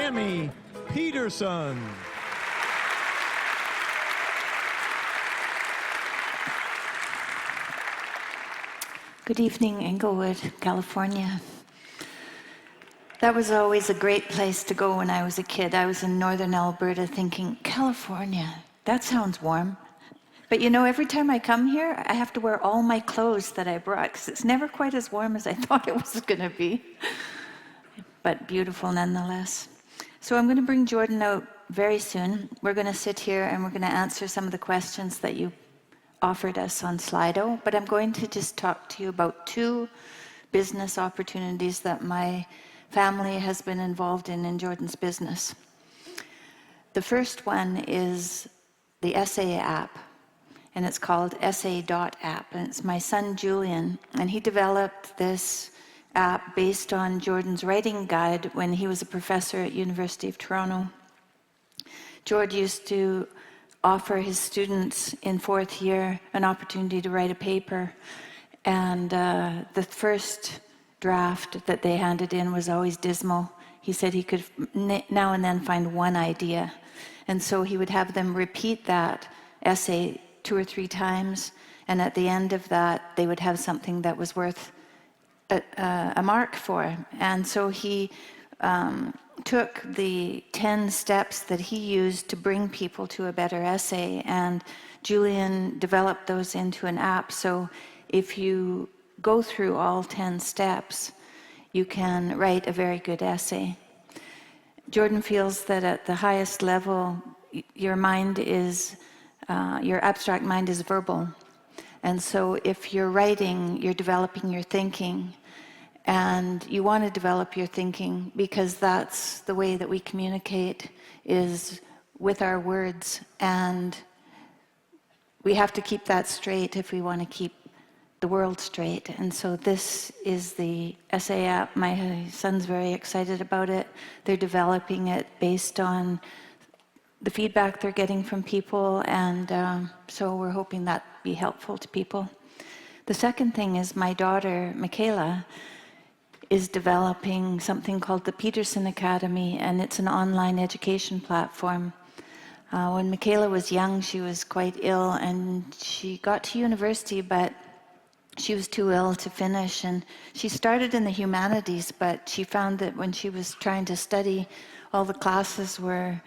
Peterson. Good evening, Inglewood, California. That was always a great place to go when I was a kid. I was in northern Alberta thinking, California, that sounds warm. But you know, every time I come here, I have to wear all my clothes that I brought because it's never quite as warm as I thought it was going to be. But beautiful nonetheless. So I'm going to bring Jordan out very soon. We're going to sit here and we're going to answer some of the questions that you offered us on Slido, but I'm going to just talk to you about 2 business opportunities that my family has been involved in Jordan's business. The first one is the essay app, and it's called essay.app, and it's my son Julian, and he developed this app based on Jordan's writing guide when he was a professor at University of Toronto. George used to offer his students in 4th year an opportunity to write a paper. And the first draft that they handed in was always dismal. He said he could now and then find one idea. And so he would have them repeat that essay 2 or 3 times. And at the end of that, they would have something that was worth a mark for. And so he took the 10 steps that he used to bring people to a better essay, and Julian developed those into an app. So if you go through all 10 steps, you can write a very good essay. Jordan feels that at the highest level, your mind is, your abstract mind is verbal. And so if you're writing, you're developing your thinking. And you want to develop your thinking because that's the way that we communicate, is with our words. And we have to keep that straight if we want to keep the world straight. And so this is the essay app. My son's very excited about it. They're developing it based on the feedback they're getting from people. And so we're hoping that be helpful to people. The second thing is my daughter, Michaela, is developing something called the Peterson Academy, and it's an online education platform. When Michaela was young, she was quite ill, and she got to university, but she was too ill to finish. And she started in the humanities, but she found that when she was trying to study, all the classes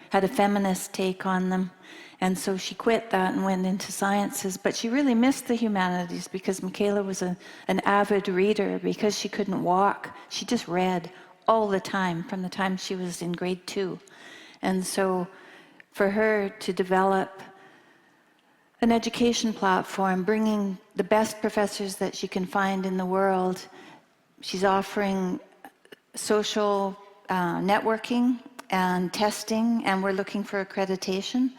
had a feminist take on them. And so she quit that and went into sciences, but she really missed the humanities because Michaela was an avid reader. Because she couldn't walk, she just read all the time from the time she was in grade 2. And so for her to develop an education platform, bringing the best professors that she can find in the world, she's offering social networking and testing, and we're looking for accreditation.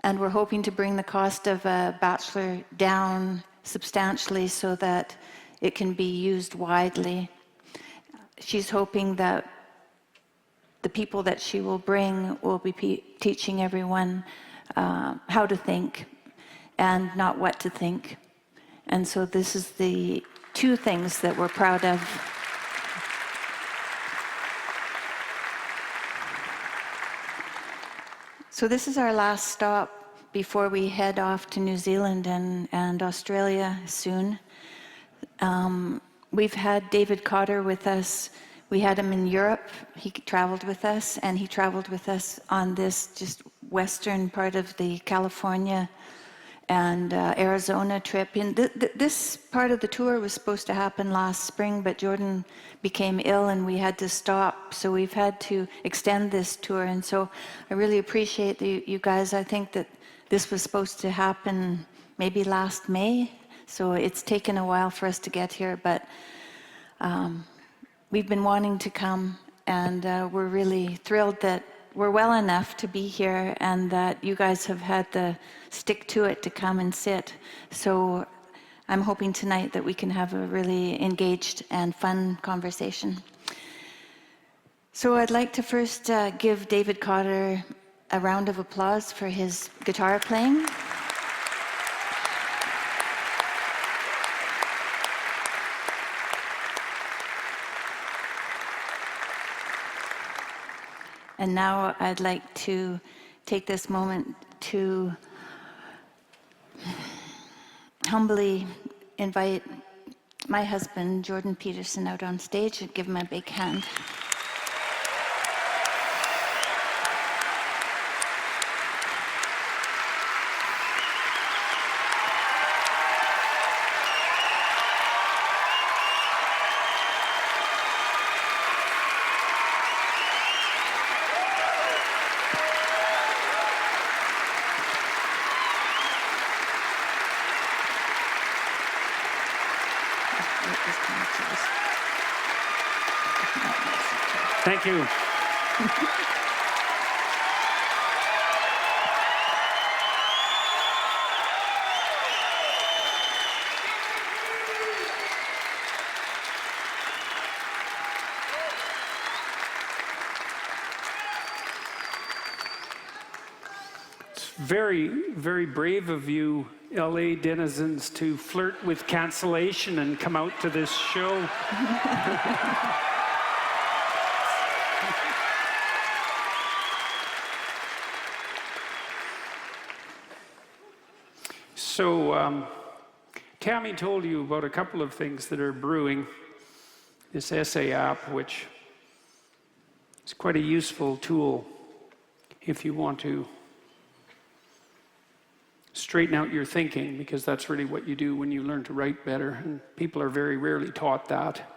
And we're hoping to bring the cost of a bachelor down substantially so that it can be used widely. She's hoping that the people that she will bring will be teaching everyone how to think and not what to think. And so this is the 2 things that we're proud of. So this is our last stop before we head off to New Zealand and Australia soon. We've had David Cotter with us. We had him in Europe. He traveled with us, and he traveled with us on this just western part of the California and Arizona trip. And this part of the tour was supposed to happen last spring, but Jordan became ill and we had to stop. So we've had to extend this tour. And so I really appreciate you guys. I think that this was supposed to happen maybe last May. So it's taken a while for us to get here, but we've been wanting to come, and we're really thrilled that we're well enough to be here and that you guys have had the stick to it to come and sit. So I'm hoping tonight that we can have a really engaged and fun conversation. So I'd like to first give David Cotter a round of applause for his guitar playing. And now I'd like to take this moment to humbly invite my husband, Jordan Peterson, out on stage and give him a big hand. Thank you. It's very, very brave of you, LA denizens, to flirt with cancellation and come out to this show. So, Tammy told you about a couple of things that are brewing. This essay app, which is quite a useful tool if you want to straighten out your thinking, because that's really what you do when you learn to write better, and people are very rarely taught that.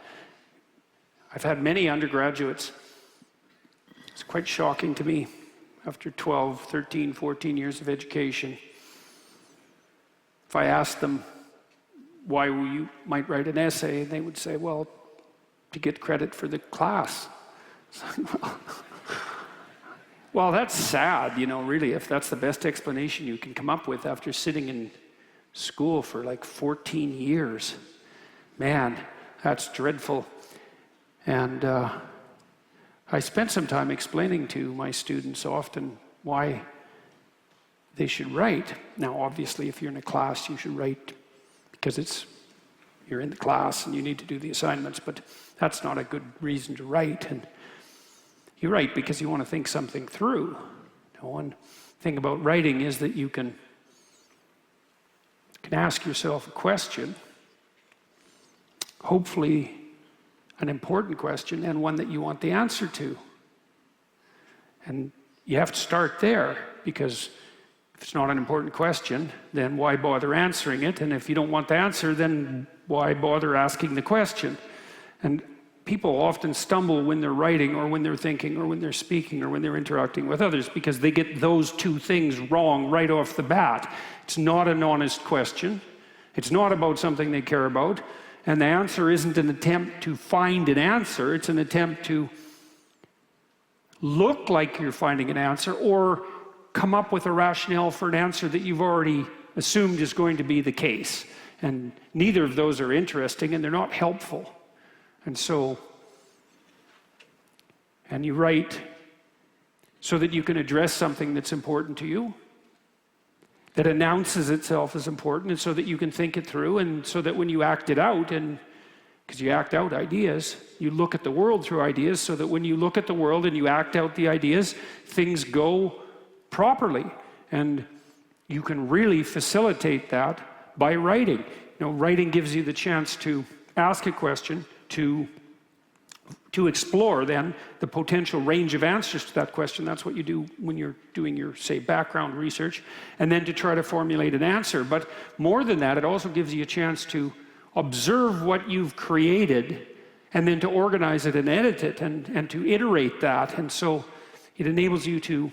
I've had many undergraduates. It's quite shocking to me after 12, 13, 14 years of education. If I asked them why you might write an essay, they would say, well, to get credit for the class. Well, that's sad, you know, really, if that's the best explanation you can come up with after sitting in school for like 14 years. Man, that's dreadful. And I spent some time explaining to my students often why they should write. Now, obviously, if you're in a class, you should write because you're in the class and you need to do the assignments, but that's not a good reason to write. And you write because you want to think something through. One thing about writing is that you can ask yourself a question, hopefully an important question, and one that you want the answer to. And you have to start there, because if it's not an important question, then why bother answering it? And if you don't want the answer, then why bother asking the question? And people often stumble when they're writing, or when they're thinking, or when they're speaking, or when they're interacting with others, because they get those two things wrong right off the bat. It's not an honest question. It's not about something they care about. And the answer isn't an attempt to find an answer. It's an attempt to look like you're finding an answer, or come up with a rationale for an answer that you've already assumed is going to be the case. And neither of those are interesting, and they're not helpful. And you write so that you can address something that's important to you, that announces itself as important, and so that you can think it through, and so that when you act it out, and because you act out ideas, you look at the world through ideas, so that when you look at the world and you act out the ideas, things go properly. And you can really facilitate that by writing. You know, writing gives you the chance to ask a question, to explore then the potential range of answers to that question. That's what you do when you're doing your, say, background research, and then to try to formulate an answer. But more than that, it also gives you a chance to observe what you've created, and then to organize it and edit it, and to iterate that. And so it enables you to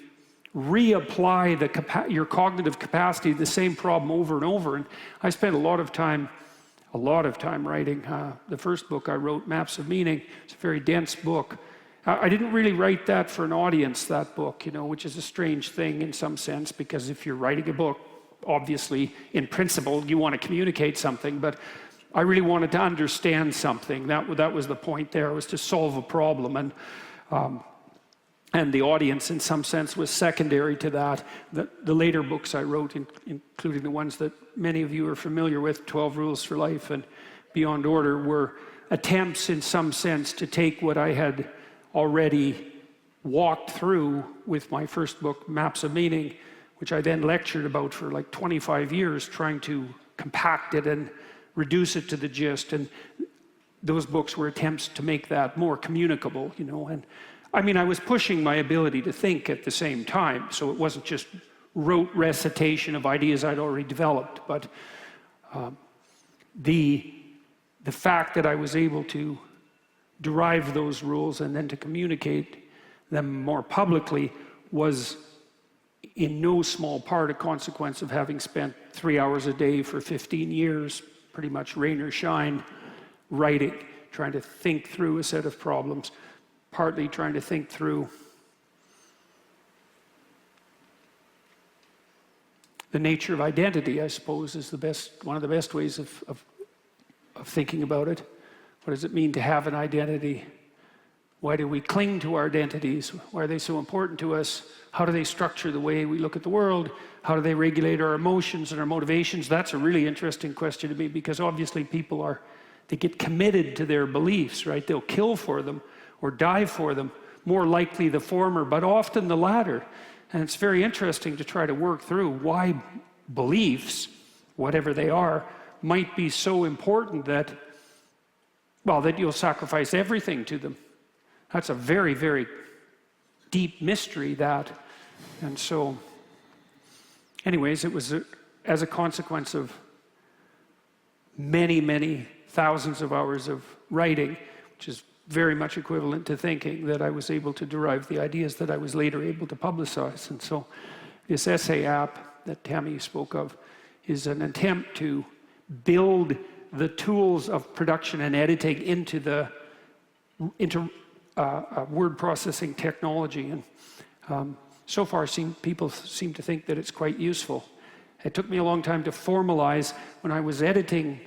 reapply your cognitive capacity to the same problem over and over. And I spent a lot of time writing. The first book I wrote, Maps of Meaning, it's a very dense book. I didn't really write that for an audience, that book, you know, which is a strange thing in some sense, because if you're writing a book, obviously, in principle, you want to communicate something, but I really wanted to understand something. That was the point there, was to solve a problem. And the audience, in some sense, was secondary to that. The later books I wrote, including the ones that many of you are familiar with, 12 Rules for Life and Beyond Order, were attempts, in some sense, to take what I had already walked through with my first book, Maps of Meaning, which I then lectured about for like 25 years, trying to compact it and reduce it to the gist. And those books were attempts to make that more communicable, you know. And I mean, I was pushing my ability to think at the same time, so it wasn't just rote recitation of ideas I'd already developed, but the fact that I was able to derive those rules and then to communicate them more publicly was in no small part a consequence of having spent 3 hours a day for 15 years, pretty much rain or shine, writing, trying to think through a set of problems, partly trying to think through the nature of identity, I suppose, is one of the best ways of thinking about it. What does it mean to have an identity? Why do we cling to our identities? Why are they so important to us? How do they structure the way we look at the world? How do they regulate our emotions and our motivations? That's a really interesting question to me, because obviously people they get committed to their beliefs, right? They'll kill for them or die for them. More likely the former, but often the latter. And it's very interesting to try to work through why beliefs, whatever they are, might be so important that you'll sacrifice everything to them. That's a very, very deep mystery, that. And so, anyways, it was as a consequence of many, many thousands of hours of writing, which is very much equivalent to thinking, that I was able to derive the ideas that I was later able to publicize. And so this essay app that Tammy spoke of is an attempt to build the tools of production and editing into word processing technology. And so far people seem to think that it's quite useful. It took me a long time to formalize. When I was editing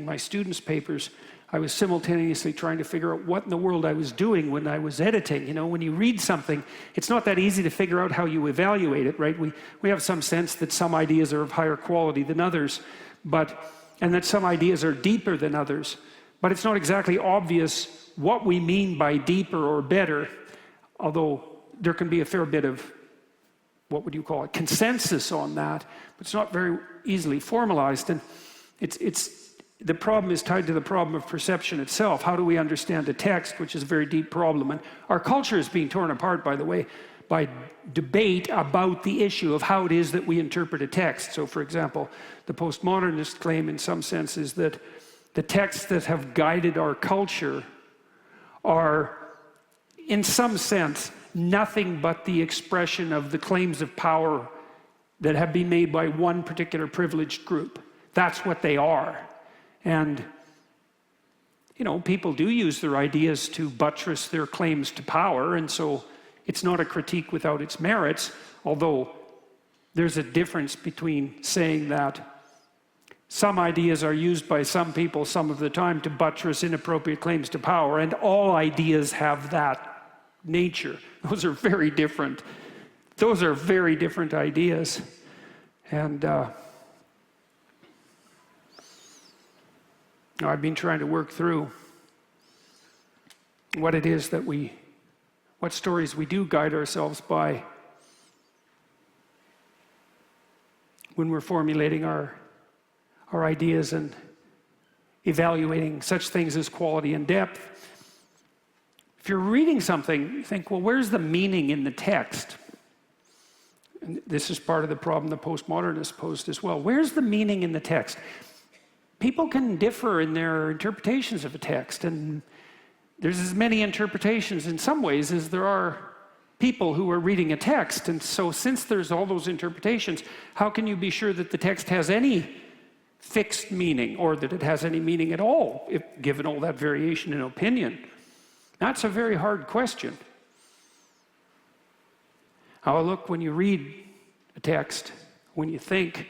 my students' papers, I was simultaneously trying to figure out what in the world I was doing when I was editing. You know, when you read something, it's not that easy to figure out how you evaluate it, right? We have some sense that some ideas are of higher quality than others, and that some ideas are deeper than others. But it's not exactly obvious what we mean by deeper or better, although there can be a fair bit of, what would you call it, consensus on that, but it's not very easily formalized. And the problem is tied to the problem of perception itself. How do we understand a text, which is a very deep problem? And our culture is being torn apart, by the way, by debate about the issue of how it is that we interpret a text. So, for example, the postmodernist claim in some sense is that the texts that have guided our culture are, in some sense, nothing but the expression of the claims of power that have been made by one particular privileged group. That's what they are. And, you know, people do use their ideas to buttress their claims to power, and so it's not a critique without its merits, although there's a difference between saying that some ideas are used by some people some of the time to buttress inappropriate claims to power, and all ideas have that nature. Those are very different. Those are very different ideas. And I've been trying to work through what it is that what stories we do guide ourselves by when we're formulating our ideas and evaluating such things as quality and depth. If you're reading something, you think, well, where's the meaning in the text? And this is part of the problem the postmodernists posed as well. Where's the meaning in the text? People can differ in their interpretations of a text, and there's as many interpretations in some ways as there are people who are reading a text. And so since there's all those interpretations, how can you be sure that the text has any fixed meaning, or that it has any meaning at all, given all that variation in opinion? That's a very hard question. Now look, when you read a text, when you think,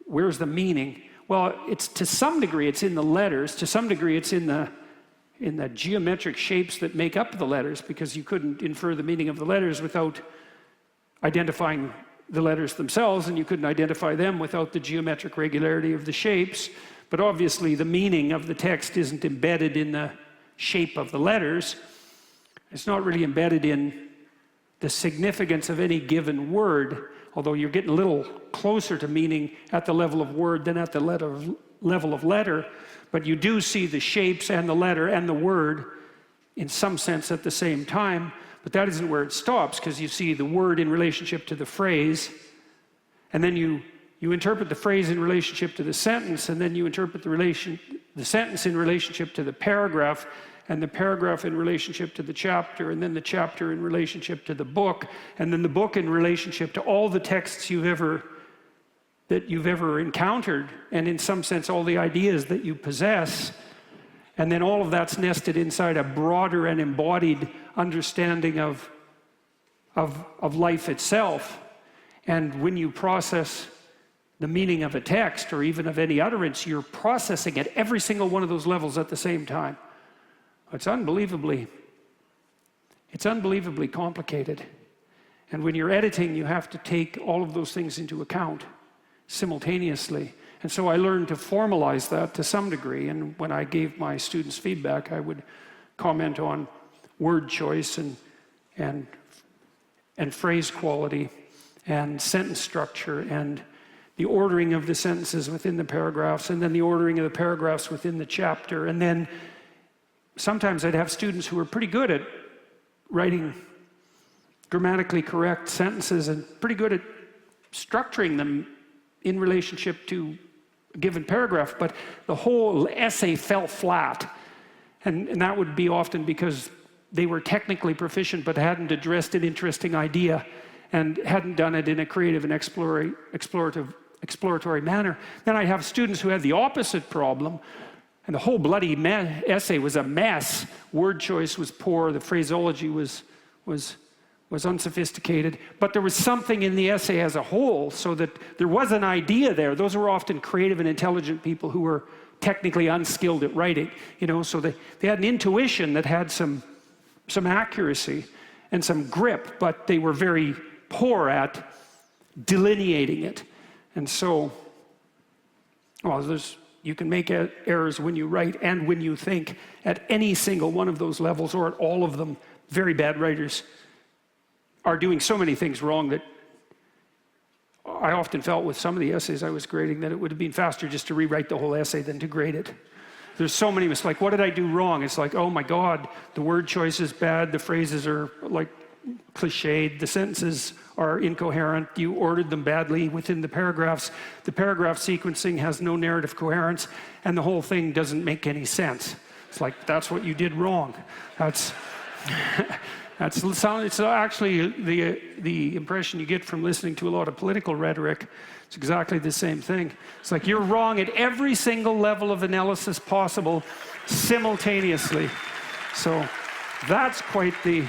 where's the meaning? Well, it's to some degree it's in the letters, to some degree it's in the geometric shapes that make up the letters, because you couldn't infer the meaning of the letters without identifying the letters themselves, and you couldn't identify them without the geometric regularity of the shapes. But obviously the meaning of the text isn't embedded in the shape of the letters. It's not really embedded in the significance of any given word, although you're getting a little closer to meaning at the level of word than at the level of letter, but you do see the shapes and the letter and the word in some sense at the same time. But that isn't where it stops, because you see the word in relationship to the phrase, and then you interpret the phrase in relationship to the sentence, and then you interpret the sentence in relationship to the paragraph, and the paragraph in relationship to the chapter, and then the chapter in relationship to the book, and then the book in relationship to all the texts that you've ever encountered, and in some sense all the ideas that you possess. And then all of that's nested inside a broader and embodied understanding of life itself. And when you process the meaning of a text or even of any utterance, you're processing at every single one of those levels at the same time. It's unbelievably complicated. And when you're editing, you have to take all of those things into account simultaneously. And so I learned to formalize that to some degree. And when I gave my students feedback, I would comment on word choice and phrase quality and sentence structure and the ordering of the sentences within the paragraphs, and then the ordering of the paragraphs within the chapter. And then sometimes I'd have students who were pretty good at writing grammatically correct sentences and pretty good at structuring them in relationship to a given paragraph, but the whole essay fell flat. And that would be often because they were technically proficient but hadn't addressed an interesting idea and hadn't done it in a creative and exploratory manner. Then I have students who had the opposite problem, and the whole bloody essay was a mess. Word choice was poor, the phraseology was unsophisticated, but there was something in the essay as a whole, so that there was an idea there. Those were often creative and intelligent people who were technically unskilled at writing, so they had an intuition that had some accuracy and some grip, but they were very poor at delineating it. And so, you can make errors when you write and when you think at any single one of those levels, or at all of them. Very bad writers are doing so many things wrong that I often felt with some of the essays I was grading that it would have been faster just to rewrite the whole essay than to grade it. There's so many mistakes. Like, what did I do wrong? It's like, oh my God, the word choice is bad, the phrases are like cliched, the sentences are incoherent, you ordered them badly within the paragraphs, the paragraph sequencing has no narrative coherence, and the whole thing doesn't make any sense. It's like, that's what you did wrong. It's actually the impression you get from listening to a lot of political rhetoric. It's exactly the same thing. It's like, you're wrong at every single level of analysis possible simultaneously. So that's quite the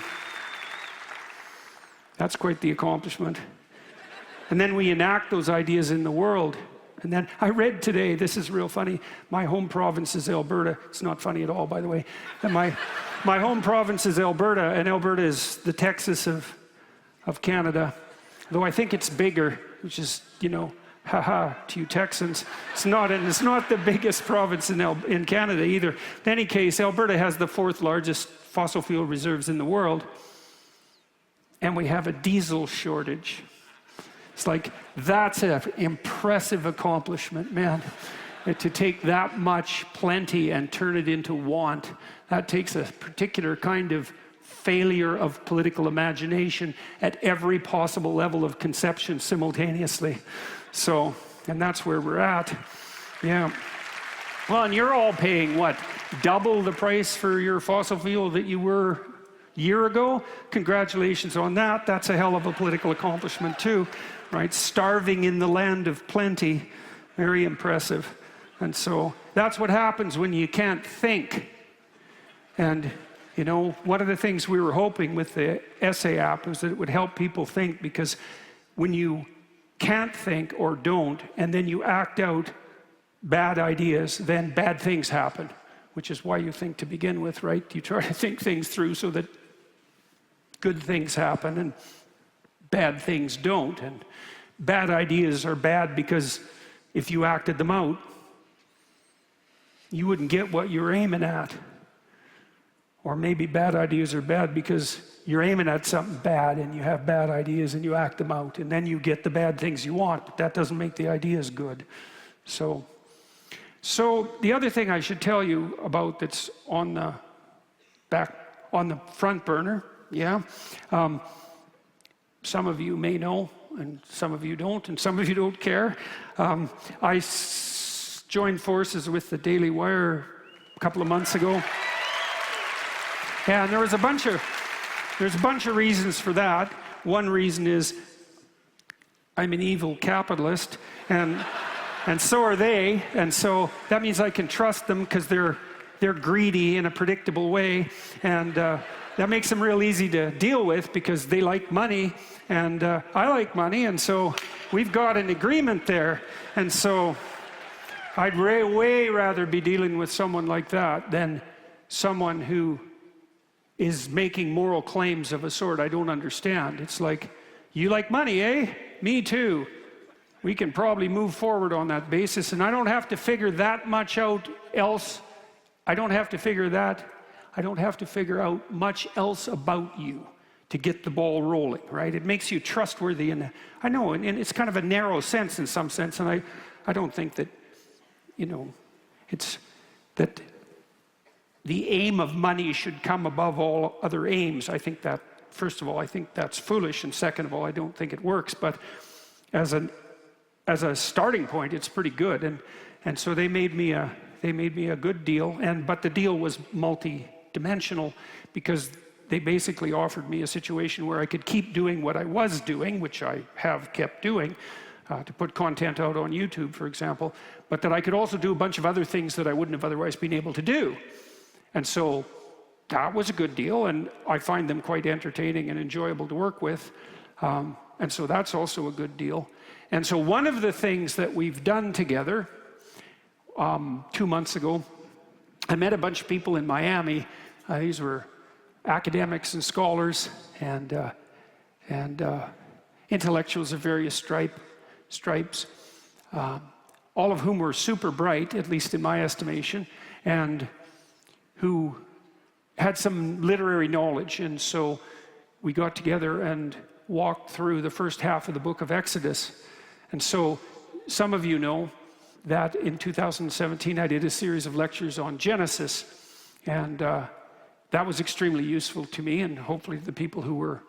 accomplishment. And then we enact those ideas in the world. And then I read today, this is real funny, my home province is Alberta. It's not funny at all, by the way. And my home province is Alberta, and Alberta is the Texas of Canada. Though I think it's bigger, which is, haha to you Texans. It's not the biggest province in Canada either. In any case, Alberta has the 4th largest fossil fuel reserves in the world. And we have a diesel shortage. It's like, that's an impressive accomplishment, man. To take that much plenty and turn it into want, that takes a particular kind of failure of political imagination at every possible level of conception simultaneously. So, and that's where we're at. Yeah. Well, and you're all paying, what, double the price for your fossil fuel that you were a year ago? Congratulations on that. That's a hell of a political accomplishment too, right? Starving in the land of plenty. Very impressive. And so that's what happens when you can't think. And, one of the things we were hoping with the essay app was that it would help people think, because when you can't think or don't, and then you act out bad ideas, then bad things happen, which is why you think to begin with, right? You try to think things through so that good things happen and bad things don't. And bad ideas are bad because if you acted them out, you wouldn't get what you're aiming at. Or maybe bad ideas are bad because you're aiming at something bad and you have bad ideas and you act them out, and then you get the bad things you want, but that doesn't make the ideas good. So the other thing I should tell you about that's on the front burner, some of you may know, and some of you don't, and some of you don't care. I joined forces with the Daily Wire a couple of months ago. And there's a bunch of reasons for that. One reason is I'm an evil capitalist, and so are they, and so that means I can trust them because they're greedy in a predictable way, and that makes them real easy to deal with because they like money, and I like money, and so we've got an agreement there, and so I'd way rather be dealing with someone like that than someone who is making moral claims of a sort I don't understand. It's like, you like money, eh? Me too. We can probably move forward on that basis, and I don't have to figure that much out else. I don't have to figure out much else about you to get the ball rolling, right? It makes you trustworthy, and I know, and it's kind of a narrow sense in some sense, and I don't think that, it's that the aim of money should come above all other aims. I think that, first of all, I think that's foolish, and second of all, I don't think it works, but as a starting point, it's pretty good, and so they made me a good deal, but the deal was multi-dimensional because they basically offered me a situation where I could keep doing what I was doing, which I have kept doing, to put content out on YouTube, for example, but that I could also do a bunch of other things that I wouldn't have otherwise been able to do. And so that was a good deal, and I find them quite entertaining and enjoyable to work with. And so that's also a good deal. And so one of the things that we've done together 2 months ago, I met a bunch of people in Miami. These were academics and scholars and intellectuals of various stripes, all of whom were super bright, at least in my estimation, and who had some literary knowledge. And so we got together and walked through the first half of the book of Exodus. And so some of you know that in 2017 I did a series of lectures on Genesis, and that was extremely useful to me and hopefully the people who were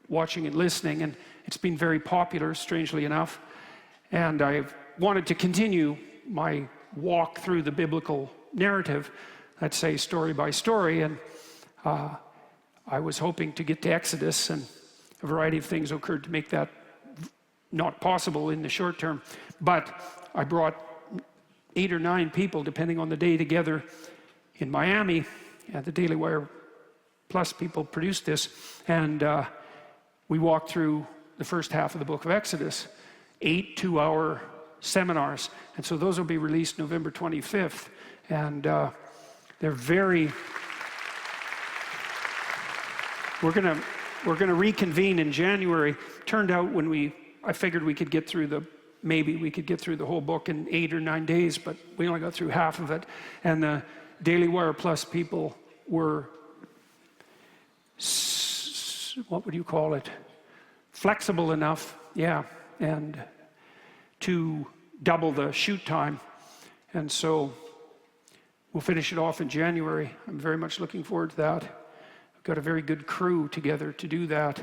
watching and listening, and it's been very popular, strangely enough. And I've wanted to continue my walk through the biblical narrative, let's say story by story, and I was hoping to get to Exodus, and a variety of things occurred to make that not possible in the short term. But I brought 8 or 9 people, depending on the day, together in Miami, and the Daily Wire Plus people produced this, and we walked through the first half of the book of Exodus, 8 2-hour seminars, and so those will be released November 25th, and they're very. We're gonna reconvene in January. Turned out I figured we could get through maybe we could get through the whole book in 8 or 9 days, but we only got through half of it. And the Daily Wire Plus people were, what would you call it? Flexible enough, and to double the shoot time. And so we'll finish it off in January. I'm very much looking forward to that. I've got a very good crew together to do that.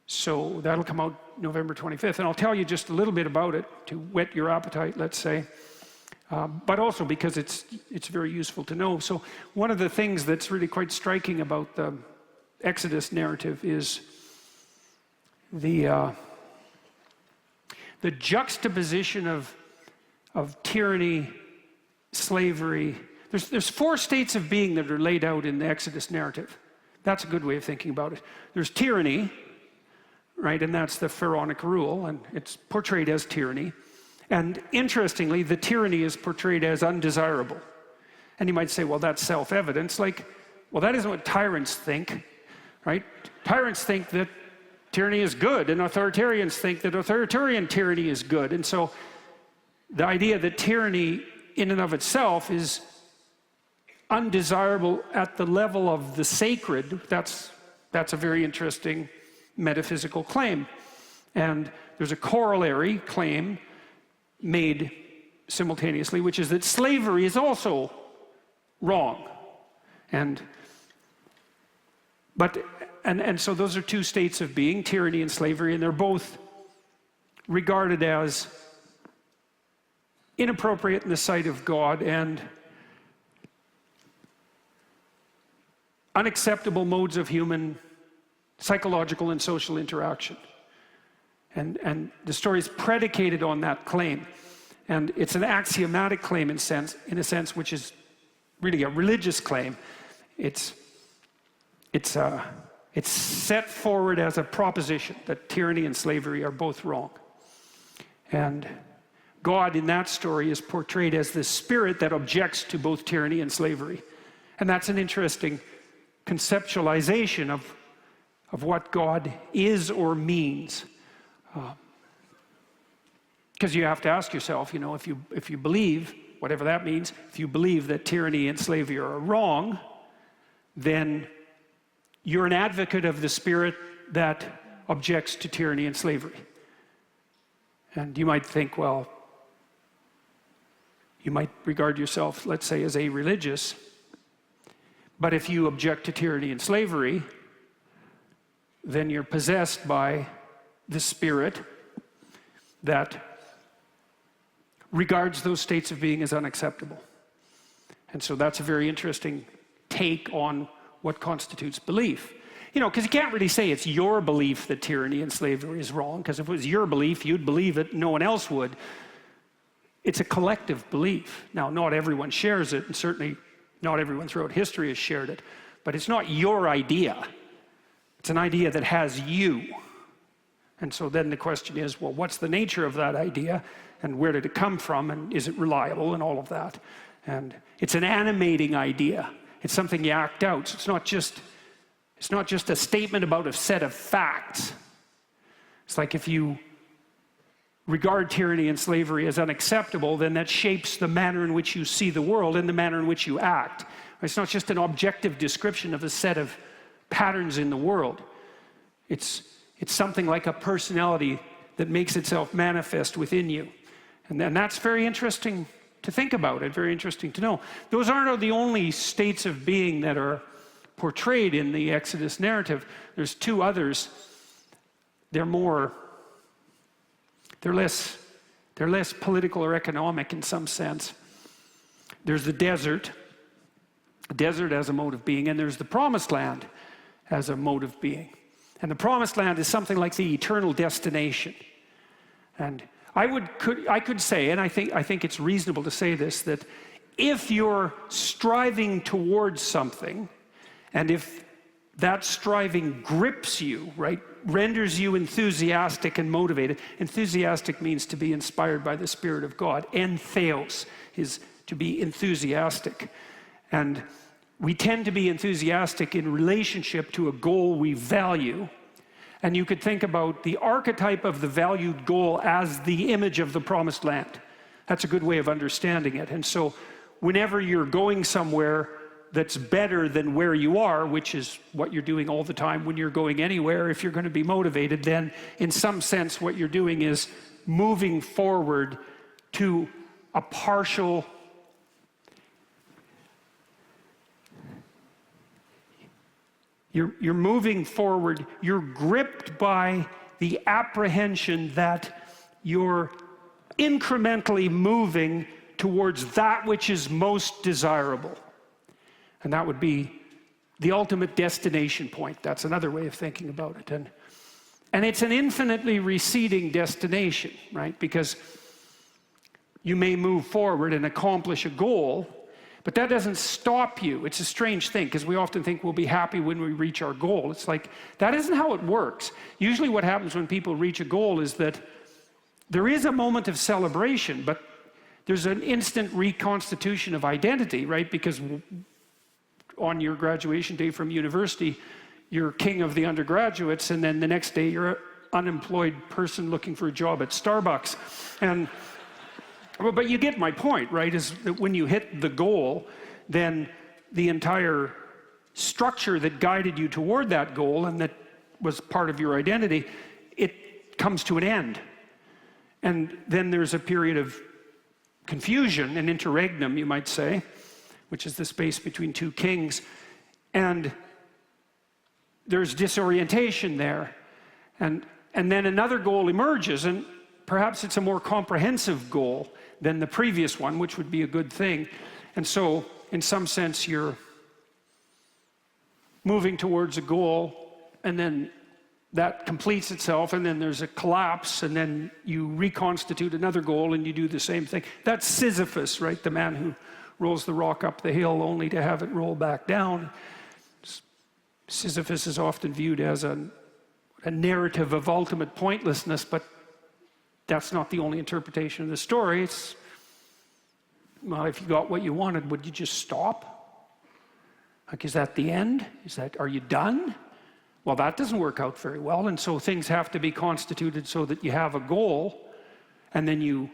So that'll come out November 25th. And I'll tell you just a little bit about it to whet your appetite, let's say. But also because it's very useful to know. So one of the things that's really quite striking about the Exodus narrative is the juxtaposition of tyranny, slavery. There's 4 states of being that are laid out in the Exodus narrative. That's a good way of thinking about it. There's tyranny, right, and that's the pharaonic rule, and it's portrayed as tyranny. And interestingly, the tyranny is portrayed as undesirable. And you might say, well, that's self-evident. Like, well, that isn't what tyrants think, right? Tyrants think that tyranny is good, and authoritarians think that authoritarian tyranny is good. And so the idea that tyranny in and of itself is undesirable at the level of the sacred, that's a very interesting metaphysical claim. And there's a corollary claim made simultaneously, which is that slavery is also wrong. And so those are two states of being, tyranny and slavery, and they're both regarded as inappropriate in the sight of God and unacceptable modes of human psychological and social interaction. And the story is predicated on that claim. And it's an axiomatic claim in a sense which is really a religious claim. It's set forward as a proposition that tyranny and slavery are both wrong. And God in that story is portrayed as the spirit that objects to both tyranny and slavery. And that's an interesting conceptualization of what God is or means. Because you have to ask yourself, if you believe, whatever that means, if you believe that tyranny and slavery are wrong, then you're an advocate of the spirit that objects to tyranny and slavery. And you might think, well, you might regard yourself, let's say, as a-religious, but if you object to tyranny and slavery, then you're possessed by the spirit that regards those states of being as unacceptable. And so that's a very interesting take on what constitutes belief. Because you can't really say it's your belief that tyranny and slavery is wrong, because if it was your belief, you'd believe it, no one else would. It's a collective belief. Now, not everyone shares it, and certainly not everyone throughout history has shared it, but it's not your idea. It's an idea that has you. And so then the question is, well, what's the nature of that idea, and where did it come from, and is it reliable, and all of that. And it's an animating idea. It's something you act out. So it's not just a statement about a set of facts. It's like if you regard tyranny and slavery as unacceptable, then that shapes the manner in which you see the world and the manner in which you act. It's not just an objective description of a set of patterns in the world. It's something like a personality that makes itself manifest within you. And that's very interesting to think about and very interesting to know. Those aren't the only states of being that are portrayed in the Exodus narrative. There's two others. They're less political or economic in some sense. There's the desert as a mode of being, and there's the promised land as a mode of being. And the promised land is something like the eternal destination. And I could say, and I think it's reasonable to say this, that if you're striving towards something, and if that striving grips you, right, renders you enthusiastic and motivated. Enthusiastic means to be inspired by the Spirit of God. Entheos is to be enthusiastic. And we tend to be enthusiastic in relationship to a goal we value. And you could think about the archetype of the valued goal as the image of the promised land. That's a good way of understanding it. And so whenever you're going somewhere that's better than where you are, which is what you're doing all the time when you're going anywhere, if you're going to be motivated, then in some sense what you're doing is moving forward to a partial You're moving forward, you're gripped by the apprehension that you're incrementally moving towards that which is most desirable. And that would be the ultimate destination point. That's another way of thinking about it. And it's an infinitely receding destination, right? Because you may move forward and accomplish a goal, but that doesn't stop you. It's a strange thing, because we often think we'll be happy when we reach our goal. It's like, that isn't how it works. Usually what happens when people reach a goal is that there is a moment of celebration, but there's an instant reconstitution of identity, right? Because on your graduation day from university, you're king of the undergraduates, and then the next day you're an unemployed person looking for a job at Starbucks. But you get my point, right? Is that when you hit the goal, then the entire structure that guided you toward that goal and that was part of your identity, it comes to an end. And then there's a period of confusion, an interregnum, you might say, which is the space between two kings. And there's disorientation there. And then another goal emerges, and perhaps it's a more comprehensive goal than the previous one, which would be a good thing. And so, in some sense, you're moving towards a goal, and then that completes itself, and then there's a collapse, and then you reconstitute another goal, and you do the same thing. That's Sisyphus, right? The man who rolls the rock up the hill only to have it roll back down. Sisyphus is often viewed as a narrative of ultimate pointlessness, but that's not the only interpretation of the story. It's, well, if you got what you wanted, would you just stop? Like, is that the end? Are you done? Well, that doesn't work out very well, and so things have to be constituted so that you have a goal, and then you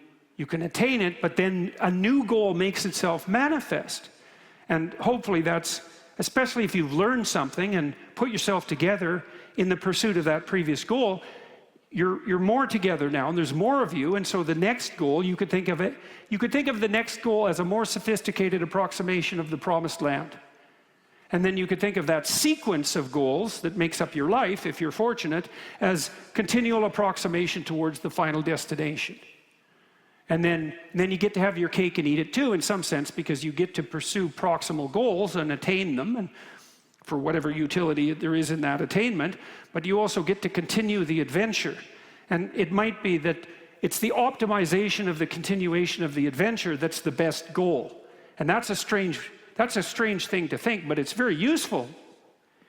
can attain it, but then a new goal makes itself manifest. And hopefully that's, especially if you've learned something and put yourself together in the pursuit of that previous goal, you're more together now, and there's more of you, and so the next goal, you could think of the next goal as a more sophisticated approximation of the promised land. And then you could think of that sequence of goals that makes up your life, if you're fortunate, as continual approximation towards the final destination. And then you get to have your cake and eat it too, in some sense, because you get to pursue proximal goals and attain them, and for whatever utility there is in that attainment, but you also get to continue the adventure. And it might be that it's the optimization of the continuation of the adventure that's the best goal. And that's a strange thing to think, but it's very useful.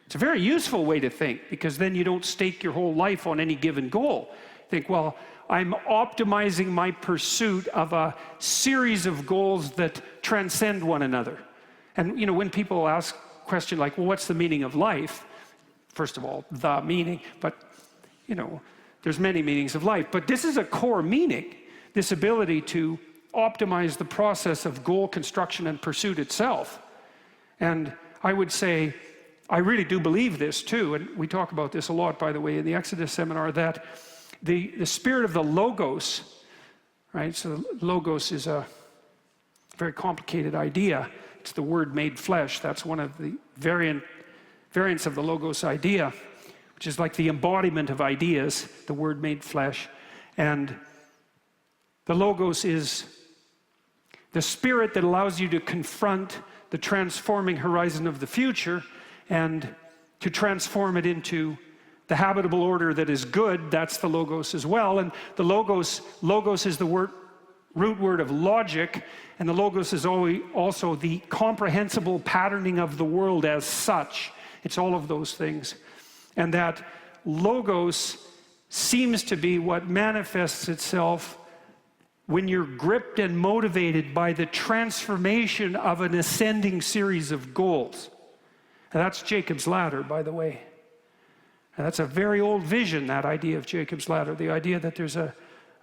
It's a very useful way to think, because then you don't stake your whole life on any given goal. Think, well, I'm optimizing my pursuit of a series of goals that transcend one another. And when people ask a question like, well, what's the meaning of life? First of all, the meaning, but there's many meanings of life. But this is a core meaning, this ability to optimize the process of goal construction and pursuit itself. And I would say, I really do believe this too, and we talk about this a lot, by the way, in the Exodus seminar, that the spirit of the logos, right? So logos is a very complicated idea. It's the word made flesh. That's one of the variants of the logos idea, which is like the embodiment of ideas, the word made flesh. And the logos is the spirit that allows you to confront the transforming horizon of the future and to transform it into the habitable order that is good. That's the logos as well. And the logos is the root word of logic, and the logos is also the comprehensible patterning of the world as such. It's all of those things. And that logos seems to be what manifests itself when you're gripped and motivated by the transformation of an ascending series of goals. And that's Jacob's ladder, by the way. And that's a very old vision, that idea of Jacob's ladder, the idea that there's a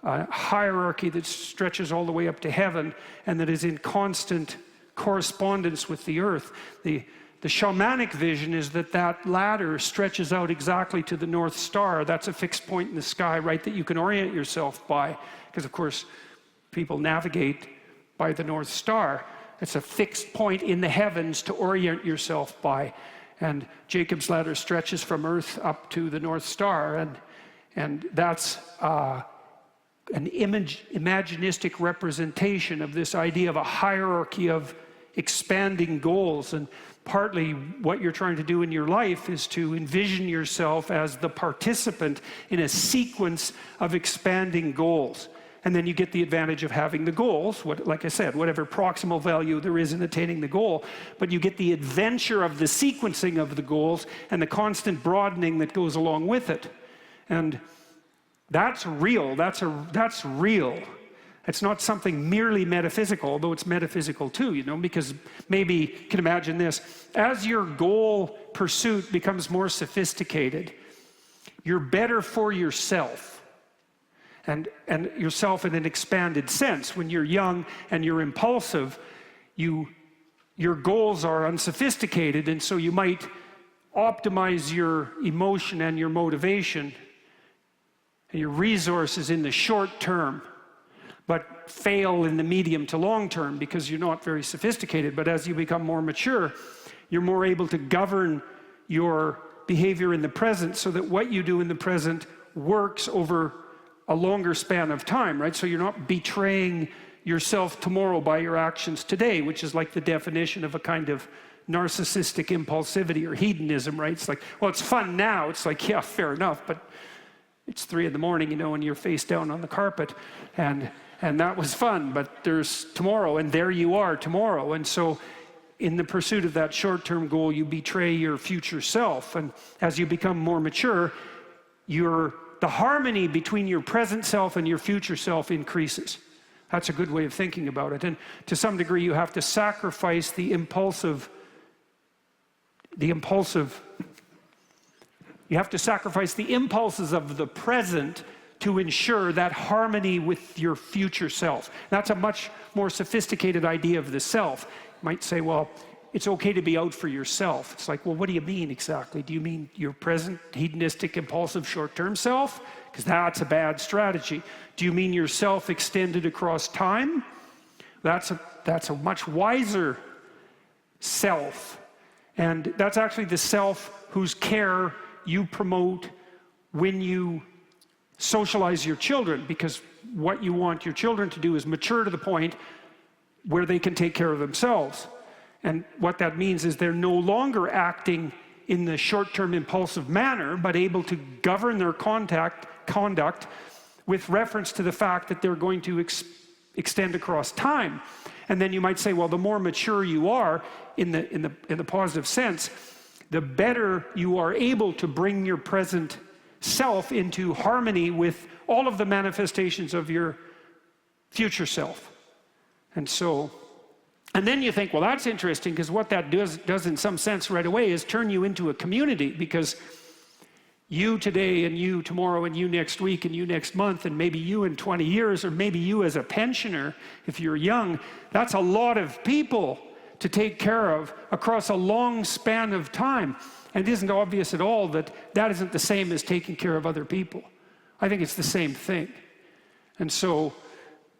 hierarchy that stretches all the way up to heaven and that is in constant correspondence with the earth. The shamanic vision is that ladder stretches out exactly to the North Star. That's a fixed point in the sky, right, that you can orient yourself by. Because, of course, people navigate by the North Star. It's a fixed point in the heavens to orient yourself by. And Jacob's ladder stretches from Earth up to the North Star. And that's an imaginistic representation of this idea of a hierarchy of expanding goals. And partly what you're trying to do in your life is to envision yourself as the participant in a sequence of expanding goals. And then you get the advantage of having the goals, like I said, whatever proximal value there is in attaining the goal, but you get the adventure of the sequencing of the goals and the constant broadening that goes along with it. And that's real. That's real. It's not something merely metaphysical, although it's metaphysical too, because maybe you can imagine this. As your goal pursuit becomes more sophisticated, you're better for yourself. And yourself in an expanded sense. When you're young and you're impulsive, you your goals are unsophisticated, and so you might optimize your emotion and your motivation and your resources in the short term, but fail in the medium to long term because you're not very sophisticated. But as you become more mature, you're more able to govern your behavior in the present so that what you do in the present works over a longer span of time, right? So you're not betraying yourself tomorrow by your actions today, which is like the definition of a kind of narcissistic impulsivity or hedonism, right? It's like, well, it's fun now. It's like, yeah, fair enough, but it's 3 in the morning, you know, and you're face down on the carpet, and that was fun, but there's tomorrow, and there you are tomorrow. And so in the pursuit of that short-term goal, you betray your future self. And as you become more mature, the harmony between your present self and your future self increases. That's a good way of thinking about it. And to some degree, you have to sacrifice the impulsive, you have to sacrifice the impulses of the present to ensure that harmony with your future self. That's a much more sophisticated idea of the self. You might say, well, it's okay to be out for yourself. It's like, well, what do you mean exactly? Do you mean your present hedonistic, impulsive, short-term self? Because that's a bad strategy. Do you mean yourself extended across time? That's a much wiser self. And that's actually the self whose care you promote when you socialize your children, because what you want your children to do is mature to the point where they can take care of themselves. And what that means is they're no longer acting in the short-term impulsive manner, but able to govern their conduct with reference to the fact that they're going to extend across time. And then you might say, well, the more mature you are in the positive sense, the better you are able to bring your present self into harmony with all of the manifestations of your future self. And then you think, well, that's interesting, because what that does in some sense right away is turn you into a community, because you today and you tomorrow and you next week and you next month and maybe you in 20 years, or maybe you as a pensioner if you're young, that's a lot of people to take care of across a long span of time. And it isn't obvious at all that that isn't the same as taking care of other people. I think it's the same thing. And so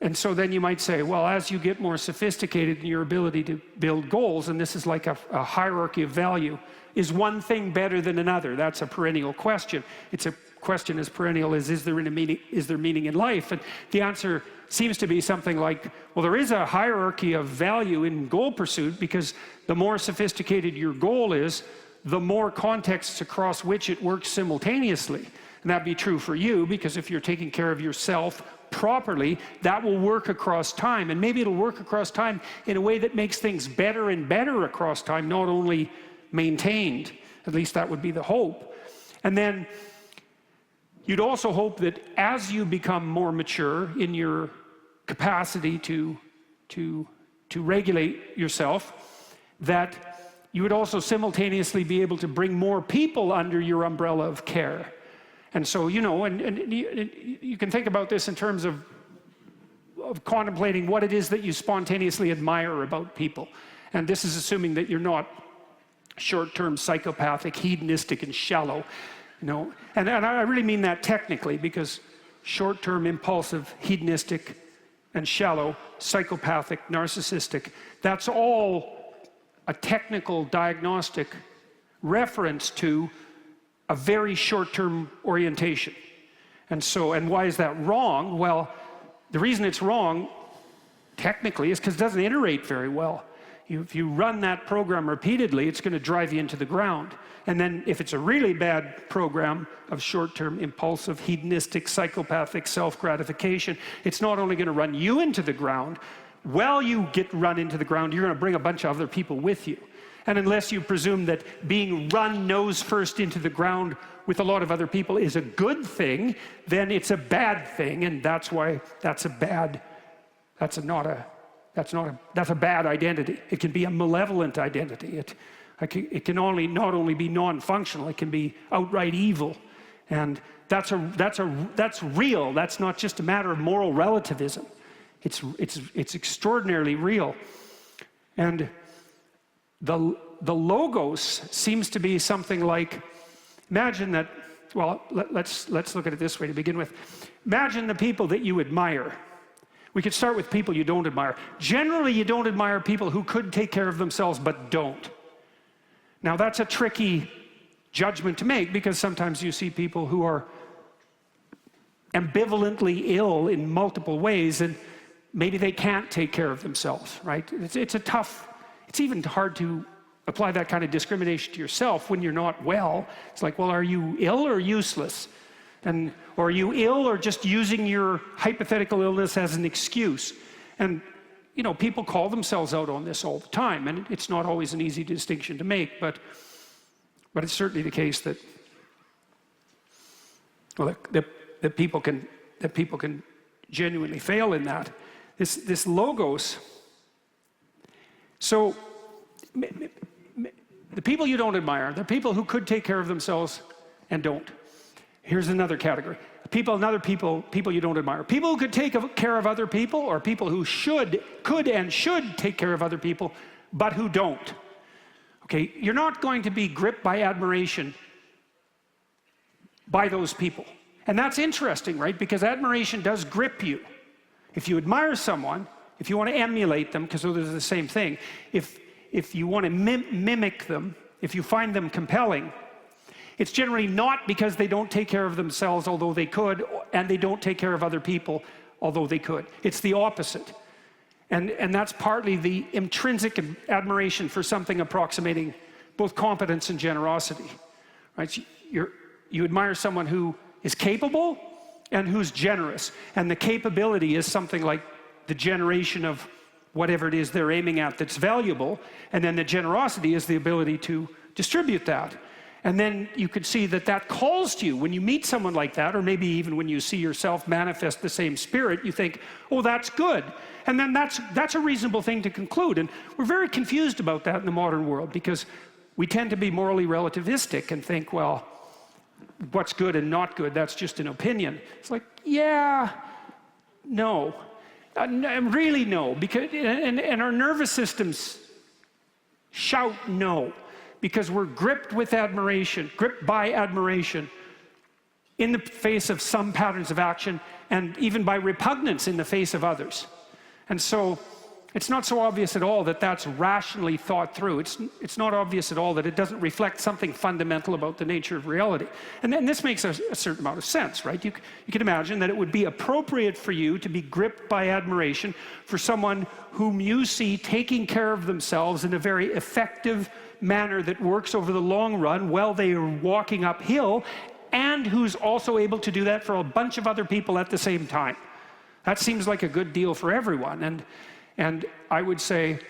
then you might say, well, as you get more sophisticated in your ability to build goals, and this is like a hierarchy of value, is one thing better than another? That's a perennial question. It's a question as perennial as is there meaning in life? And the answer seems to be something like, well, there is a hierarchy of value in goal pursuit, because the more sophisticated your goal is, the more contexts across which it works simultaneously. And that'd be true for you, because if you're taking care of yourself properly, that will work across time. And maybe it'll work across time in a way that makes things better and better across time, not only maintained. At least that would be the hope. And then you'd also hope that as you become more mature in your capacity to regulate yourself, that you would also simultaneously be able to bring more people under your umbrella of care. And so, you know, and you can think about this in terms of contemplating what it is that you spontaneously admire about people. And this is assuming that you're not short-term psychopathic, hedonistic, and shallow, you know. And I really mean that technically, because short-term impulsive, hedonistic, and shallow, psychopathic, narcissistic, that's all a technical diagnostic reference to a very short-term orientation. And why is that wrong? Well, the reason it's wrong, technically, is because it doesn't iterate very well. If you run that program repeatedly, it's going to drive you into the ground. And then if it's a really bad program of short-term impulsive, hedonistic, psychopathic self-gratification, it's not only going to run you into the ground, while you get run into the ground, you're going to bring a bunch of other people with you. And unless you presume that being run nose first into the ground with a lot of other people is a good thing, then it's a bad thing, and that's why that's a bad identity. It can be a malevolent identity. It can not only be non-functional, it can be outright evil. And that's real. That's not just a matter of moral relativism. It's extraordinarily real. And The logos seems to be something like, imagine that, well, let's look at it this way to begin with. Imagine the people that you admire. We could start with people you don't admire. Generally, you don't admire people who could take care of themselves but don't. Now, that's a tricky judgment to make, because sometimes you see people who are ambivalently ill in multiple ways, and maybe they can't take care of themselves, right? It's even hard to apply that kind of discrimination to yourself when you're not well. It's like, well, are you ill or useless? Or are you ill or just using your hypothetical illness as an excuse? And, you know, people call themselves out on this all the time, and it's not always an easy distinction to make, but it's certainly the case that, well, that people can genuinely fail in that. This logos. So the people you don't admire, the people who could take care of themselves and don't. Here's another category. People you don't admire. People who could take care of other people, or people who could and should take care of other people, but who don't. Okay, you're not going to be gripped by admiration by those people. And that's interesting, right? Because admiration does grip you. If you admire someone, if you want to emulate them, because those are the same thing, if you want to mimic them, if you find them compelling, it's generally not because they don't take care of themselves, although they could, and they don't take care of other people, although they could. It's the opposite. And that's partly the intrinsic admiration for something approximating both competence and generosity, right? You admire someone who is capable and who's generous. And the capability is something like the generation of whatever it is they're aiming at that's valuable. And then the generosity is the ability to distribute that. And then you could see that calls to you. When you meet someone like that, or maybe even when you see yourself manifest the same spirit, you think, oh, that's good. And then that's a reasonable thing to conclude. And we're very confused about that in the modern world, because we tend to be morally relativistic and think, well, what's good and not good, that's just an opinion. It's like, yeah, no. Really no. Because, and our nervous systems shout no. Because we're gripped by admiration in the face of some patterns of action, and even by repugnance in the face of others. And so it's not so obvious at all that that's rationally thought through. It's not obvious at all that it doesn't reflect something fundamental about the nature of reality. And then this makes a certain amount of sense, right? You can imagine that it would be appropriate for you to be gripped by admiration for someone whom you see taking care of themselves in a very effective manner that works over the long run while they are walking uphill, and who's also able to do that for a bunch of other people at the same time. That seems like a good deal for everyone. And I would say,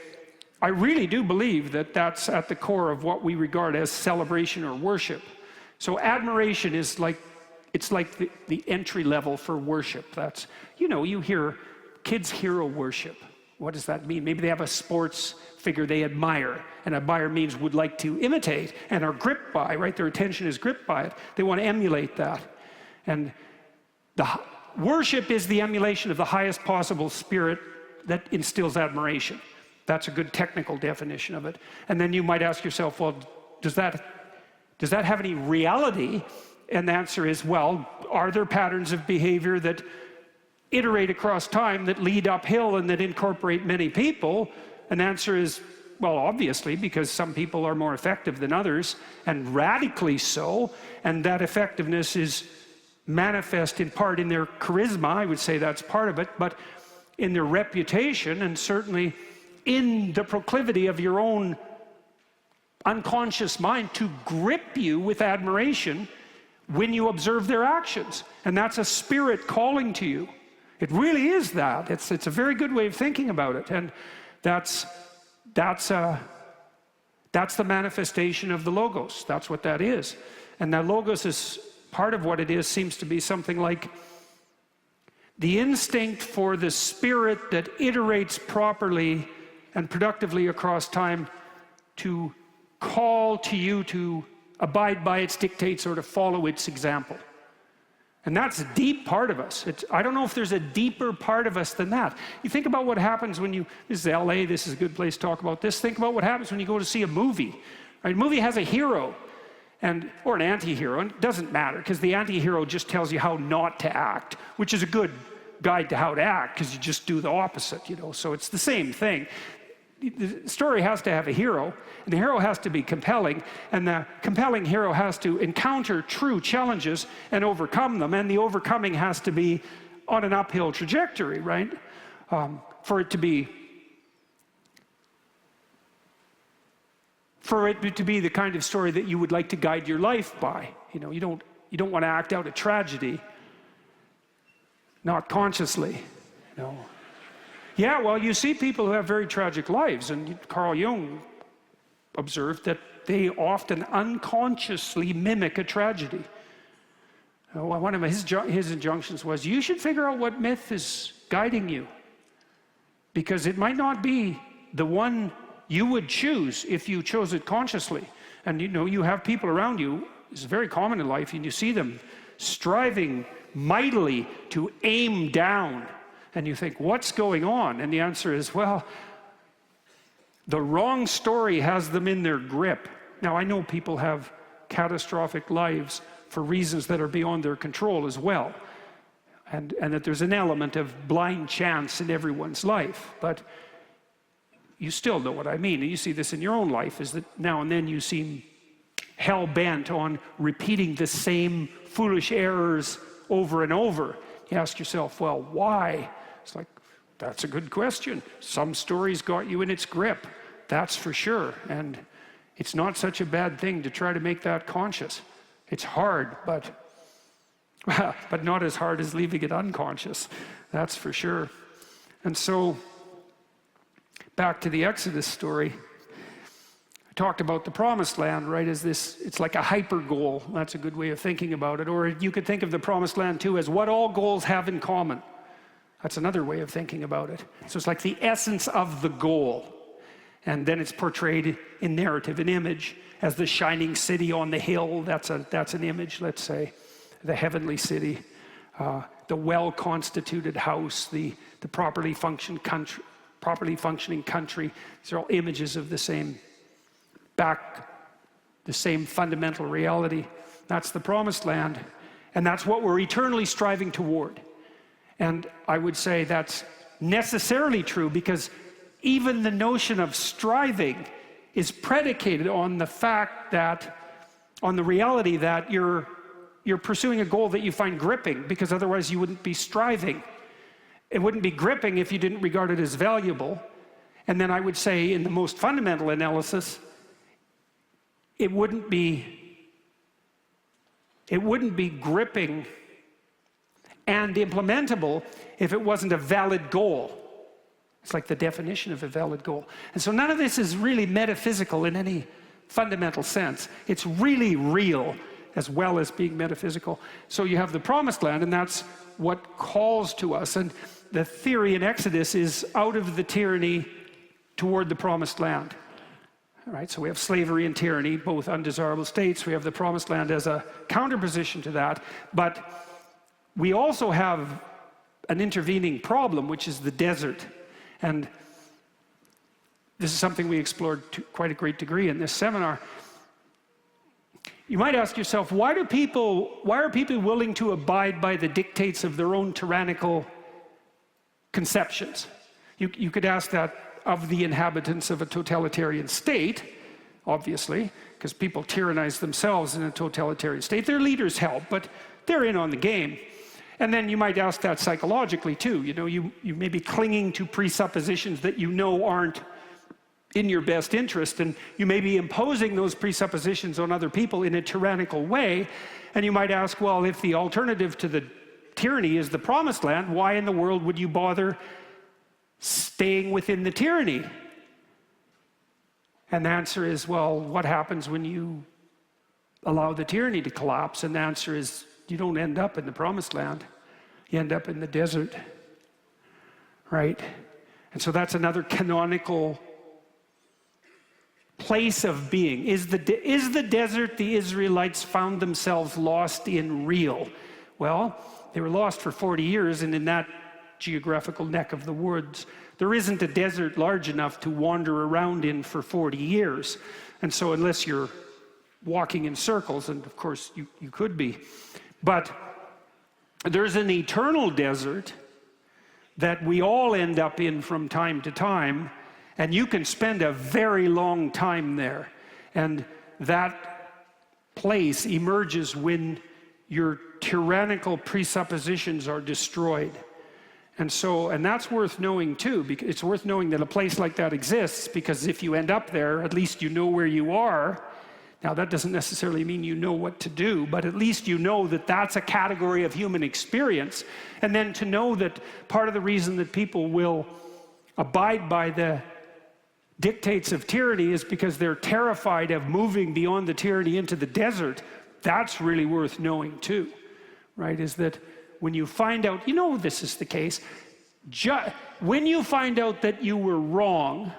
I really do believe that that's at the core of what we regard as celebration or worship. So admiration is like, it's like the entry level for worship. That's, you know, you hear kids hero worship. What does that mean? Maybe they have a sports figure they admire, and admire means would like to imitate and are gripped by, right? Their attention is gripped by it. They want to emulate that. And the worship is the emulation of the highest possible spirit that instills admiration. That's a good technical definition of it. And then you might ask yourself, well, does that have any reality? And the answer is, well, are there patterns of behavior that iterate across time, that lead uphill and that incorporate many people? And the answer is, well, obviously, because some people are more effective than others, and radically so, and that effectiveness is manifest in part in their charisma. I would say that's part of it, but in their reputation, and certainly in the proclivity of your own unconscious mind to grip you with admiration when you observe their actions. And that's a spirit calling to you. It really is that. It's a very good way of thinking about it. And that's the manifestation of the logos. That's what that is. And that logos is part of what it is, seems to be something like the instinct for the spirit that iterates properly and productively across time to call to you to abide by its dictates or to follow its example. And that's a deep part of us. I don't know if there's a deeper part of us than that. You think about what happens when this is LA, this is a good place to talk about this. Think about what happens when you go to see a movie. Right? A movie has a hero, or an anti-hero, and it doesn't matter, because the anti-hero just tells you how not to act, which is a good guide to how to act, because you just do the opposite, so it's the same thing. The story has to have a hero, and the hero has to be compelling, and the compelling hero has to encounter true challenges and overcome them, and the overcoming has to be on an uphill trajectory, right? For it to be the kind of story that you would like to guide your life by. You don't want to act out a tragedy, not consciously, Yeah, well, you see people who have very tragic lives, and Carl Jung observed that they often unconsciously mimic a tragedy. One of his injunctions was, you should figure out what myth is guiding you, because it might not be the one you would choose if you chose it consciously. And you have people around you, it's very common in life, and you see them striving mightily to aim down. And you think, what's going on? And the answer is, well, the wrong story has them in their grip. Now, I know people have catastrophic lives for reasons that are beyond their control as well. And that there's an element of blind chance in everyone's life. But you still know what I mean. And you see this in your own life, is that now and then you seem hell-bent on repeating the same foolish errors over and over. You ask yourself, well, why? It's like, that's a good question. Some stories got you in its grip, that's for sure. And it's not such a bad thing to try to make that conscious. It's hard, but not as hard as leaving it unconscious, that's for sure. And so, back to the Exodus story. I talked about the promised land, right, as this, it's like a hyper goal. That's a good way of thinking about it. Or you could think of the promised land too as what all goals have in common. That's another way of thinking about it. So it's like the essence of the goal. And then it's portrayed in narrative, in image, as the shining city on the hill. That's an image, let's say. The heavenly city. The well-constituted house. The properly functioning country. These are all images of the same fundamental reality. That's the promised land. And that's what we're eternally striving toward. And I would say that's necessarily true, because even the notion of striving is predicated on the fact that, on the reality that you're pursuing a goal that you find gripping, because otherwise you wouldn't be striving. It wouldn't be gripping if you didn't regard it as valuable. And then I would say, in the most fundamental analysis, it wouldn't be gripping and implementable if it wasn't a valid goal. It's like the definition of a valid goal. And so none of this is really metaphysical in any fundamental sense. It's really real as well as being metaphysical. So you have the promised land, and that's what calls to us. And the theory in Exodus is out of the tyranny toward the promised land. All right, so we have slavery and tyranny, both undesirable states. We have the promised land as a counterposition to that. But we also have an intervening problem, which is the desert. And this is something we explored to quite a great degree in this seminar. You might ask yourself, why are people willing to abide by the dictates of their own tyrannical conceptions? You could ask that of the inhabitants of a totalitarian state, obviously, because people tyrannize themselves in a totalitarian state. Their leaders help, but they're in on the game. And then you might ask that psychologically too. You may be clinging to presuppositions that you know aren't in your best interest, and you may be imposing those presuppositions on other people in a tyrannical way. And you might ask, well, if the alternative to the tyranny is the promised land, why in the world would you bother staying within the tyranny? And the answer is, well, what happens when you allow the tyranny to collapse? And the answer is, you don't end up in the promised land. You end up in the desert, right? And so that's another canonical place of being. Is the desert the Israelites found themselves lost in real? Well, they were lost for 40 years, and in that geographical neck of the woods, there isn't a desert large enough to wander around in for 40 years. And so unless you're walking in circles, and of course you could be, but there's an eternal desert that we all end up in from time to time, and you can spend a very long time there. And that place emerges when your tyrannical presuppositions are destroyed. And that's worth knowing too, because it's worth knowing that a place like that exists, because if you end up there, at least you know where you are. Now, that doesn't necessarily mean you know what to do, but at least you know that that's a category of human experience. And then to know that part of the reason that people will abide by the dictates of tyranny is because they're terrified of moving beyond the tyranny into the desert. That's really worth knowing too, right? Is that when you find out, this is the case, when you find out that you were wrong,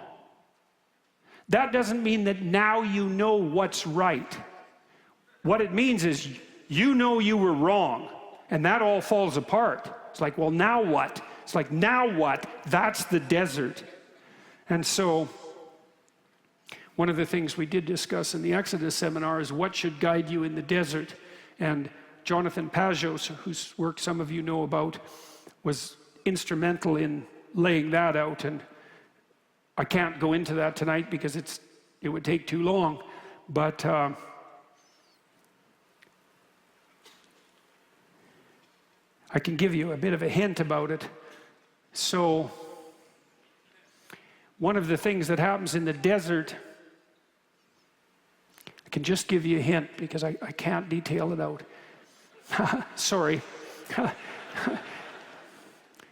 that doesn't mean that now you know what's right. What it means is you know you were wrong, and that all falls apart. It's like, well, now what? It's like, now what? That's the desert. And so one of the things we did discuss in the Exodus seminar is what should guide you in the desert. And Jonathan Pajos, whose work some of you know about, was instrumental in laying that out. And I can't go into that tonight because it would take too long, but I can give you a bit of a hint about it. So one of the things that happens in the desert, I can just give you a hint because I can't detail it out. Sorry.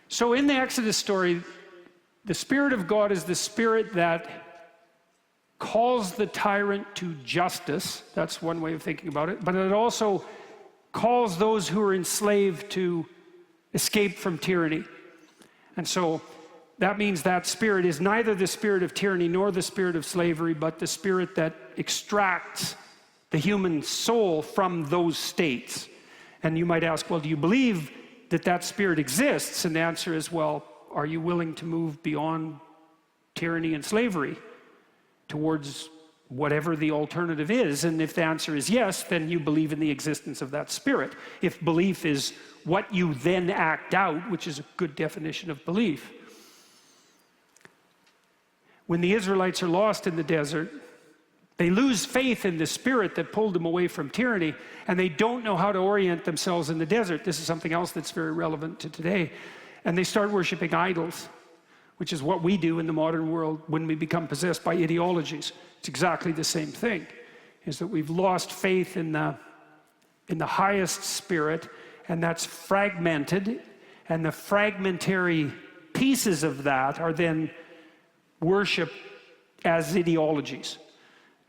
So in the Exodus story, the Spirit of God is the Spirit that calls the tyrant to justice. That's one way of thinking about it. But it also calls those who are enslaved to escape from tyranny. And so that means that Spirit is neither the spirit of tyranny nor the spirit of slavery, but the Spirit that extracts the human soul from those states. And you might ask, well, do you believe that that Spirit exists? And the answer is, well, are you willing to move beyond tyranny and slavery towards whatever the alternative is? And if the answer is yes, then you believe in the existence of that Spirit. If belief is what you then act out, which is a good definition of belief. When the Israelites are lost in the desert, they lose faith in the Spirit that pulled them away from tyranny, and they don't know how to orient themselves in the desert. This is something else that's very relevant to today. And they start worshiping idols, which is what we do in the modern world when we become possessed by ideologies. It's exactly the same thing, is that we've lost faith in the highest Spirit, and that's fragmented, and the fragmentary pieces of that are then worshipped as ideologies.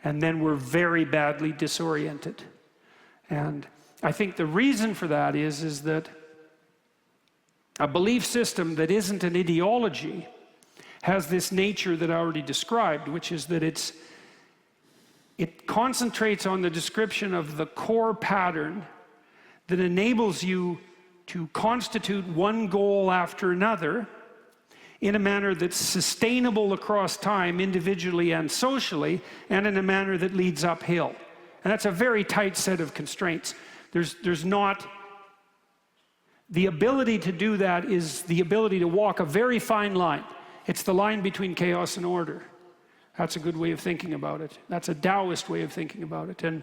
And then we're very badly disoriented. And I think the reason for that is that a belief system that isn't an ideology has this nature that I already described, which is that it concentrates on the description of the core pattern that enables you to constitute one goal after another in a manner that's sustainable across time, individually and socially, and in a manner that leads uphill. And that's a very tight set of constraints. There's not... The ability to do that is the ability to walk a very fine line. It's the line between chaos and order. That's a good way of thinking about it. That's a Taoist way of thinking about it. And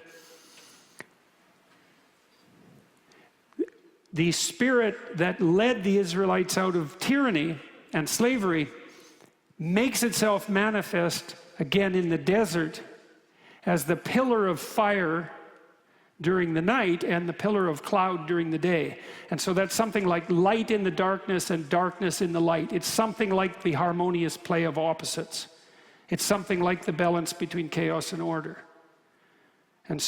the Spirit that led the Israelites out of tyranny and slavery makes itself manifest again in the desert as the pillar of fire during the night and the pillar of cloud during the day. And so that's something like light in the darkness and darkness in the light. It's something like the harmonious play of opposites. It's something like the balance between chaos and order. And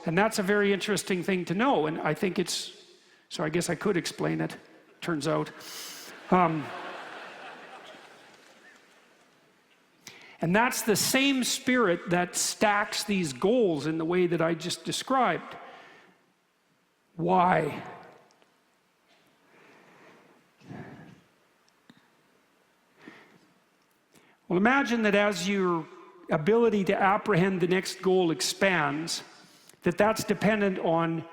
that's a very interesting thing to know. And I think so I guess I could explain it, turns out. And that's the same Spirit that stacks these goals in the way that I just described. Why? Well, imagine that as your ability to apprehend the next goal expands, that's dependent on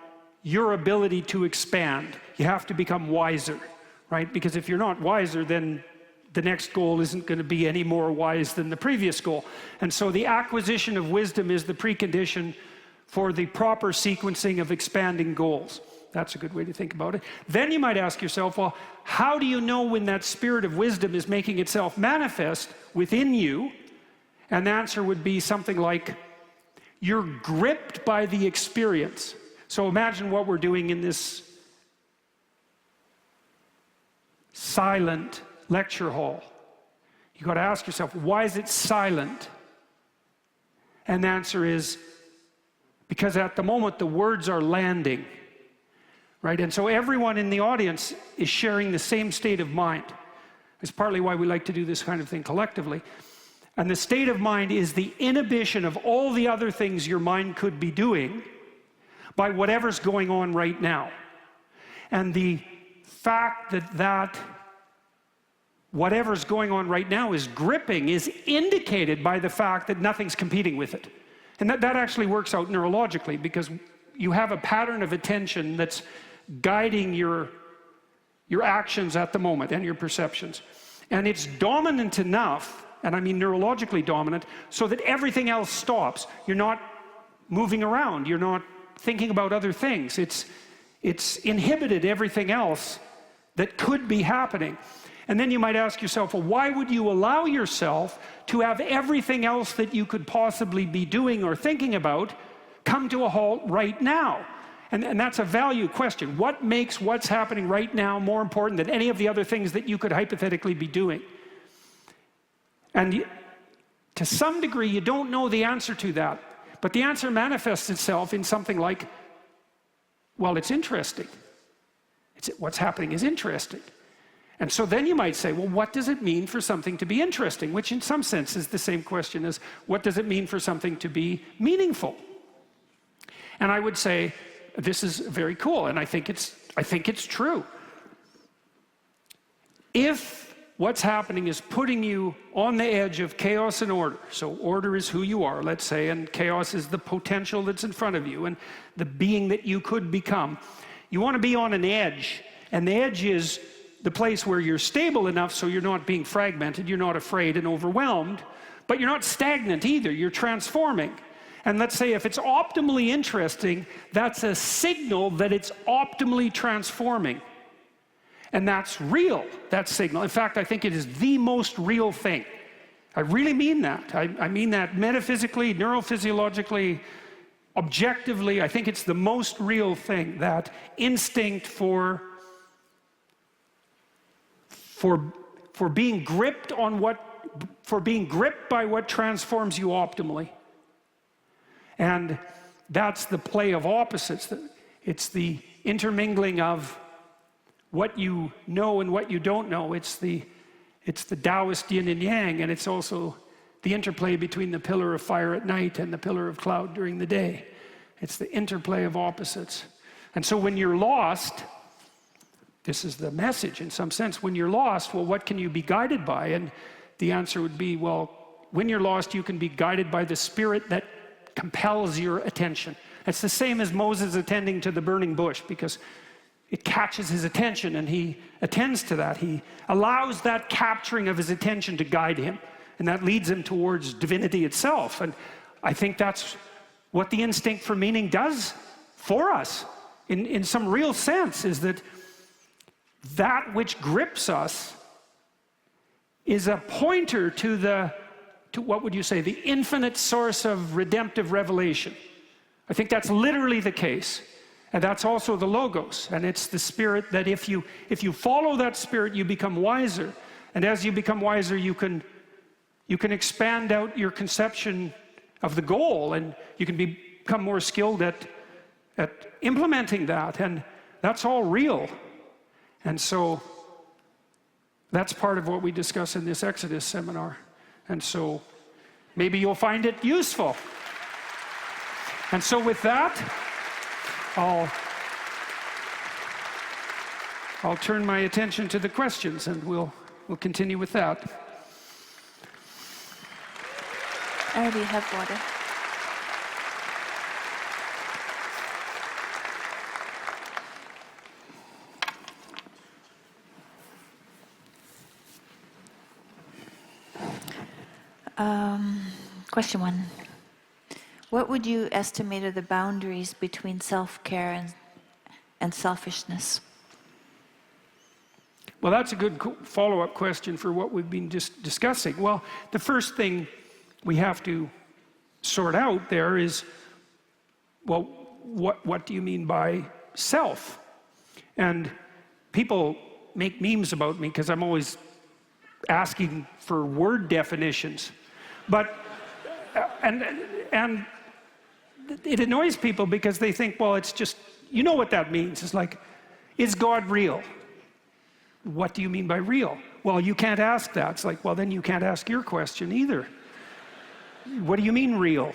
your ability to expand. You have to become wiser, right? Because if you're not wiser, then the next goal isn't going to be any more wise than the previous goal. And so the acquisition of wisdom is the precondition for the proper sequencing of expanding goals. That's a good way to think about it. Then you might ask yourself, well, how do you know when that spirit of wisdom is making itself manifest within you? And the answer would be something like, you're gripped by the experience. So imagine what we're doing in this silent lecture hall. You got to ask yourself, why is it silent? And the answer is, because at the moment the words are landing, right? And so everyone in the audience is sharing the same state of mind. It's partly why we like to do this kind of thing collectively. And the state of mind is the inhibition of all the other things your mind could be doing by whatever's going on right now. And the fact that whatever's going on right now is gripping is indicated by the fact that nothing's competing with it. And that actually works out neurologically, because you have a pattern of attention that's guiding your actions at the moment and your perceptions. And it's dominant enough, and I mean neurologically dominant, so that everything else stops. You're not moving around. You're not thinking about other things. It's inhibited everything else that could be happening. And then you might ask yourself, well, why would you allow yourself to have everything else that you could possibly be doing or thinking about come to a halt right now? And that's a value question. What makes what's happening right now more important than any of the other things that you could hypothetically be doing? And to some degree, you don't know the answer to that. But the answer manifests itself in something like, well, it's interesting. What's happening is interesting. And so then you might say, well, what does it mean for something to be interesting? Which in some sense is the same question as, what does it mean for something to be meaningful? And I would say, this is very cool, and I think it's true. If what's happening is putting you on the edge of chaos and order, so order is who you are, let's say, and chaos is the potential that's in front of you, and the being that you could become, you want to be on an edge, and the edge is the place where you're stable enough so you're not being fragmented, you're not afraid and overwhelmed, but you're not stagnant either, you're transforming. And let's say if it's optimally interesting, that's a signal that it's optimally transforming. And that's real, that signal. In fact, I think it is the most real thing. I really mean that. I mean that metaphysically, neurophysiologically, objectively. I think it's the most real thing, that instinct for being gripped by what transforms you optimally. And that's the play of opposites. It's the intermingling of what you know and what you don't know. It's the Taoist yin and yang, and it's also the interplay between the pillar of fire at night and the pillar of cloud during the day. It's the interplay of opposites. And so when you're lost, this is the message in some sense. When you're lost, well, what can you be guided by? And the answer would be, well, when you're lost, you can be guided by the spirit that compels your attention. It's the same as Moses attending to the burning bush, because it catches his attention and he attends to that. He allows that capturing of his attention to guide him, and that leads him towards divinity itself. And I think that's what the instinct for meaning does for us in some real sense, is that which grips us is a pointer to what would you say, the infinite source of redemptive revelation. I think that's literally the case. And that's also the logos. And it's the spirit that if you follow that spirit, you become wiser. And as you become wiser, you can expand out your conception of the goal, and you can become more skilled at implementing that. And that's all real. And so that's part of what we discuss in this Exodus seminar. And so maybe you'll find it useful. And so with that, I'll turn my attention to the questions, and we'll continue with that. Already have water. Question 1. What would you estimate are the boundaries between self-care and selfishness? Well, that's a good follow-up question for what we've been just discussing. Well, the first thing we have to sort out there is, well, what do you mean by self? And people make memes about me because I'm always asking for word definitions. But, and it annoys people because they think, well, it's just, you know what that means. It's like, is God real? What do you mean by real? Well, you can't ask that. It's like, well, then you can't ask your question either. What do you mean real?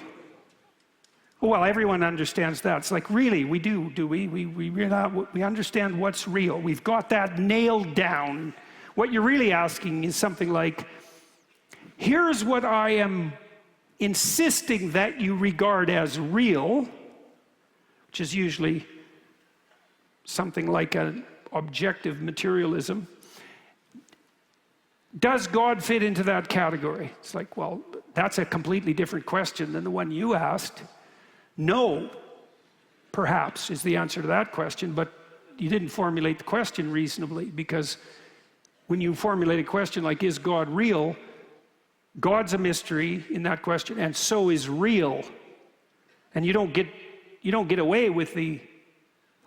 Well, everyone understands that. It's like, really, we do we? We understand what's real. We've got that nailed down. What you're really asking is something like, here's what I am insisting that you regard as real, which is usually something like an objective materialism. Does God fit into that category? It's like, well, that's a completely different question than the one you asked. No, perhaps, is the answer to that question, but you didn't formulate the question reasonably, because when you formulate a question like, is God real? God's a mystery in that question, and so is real. And you don't get away with the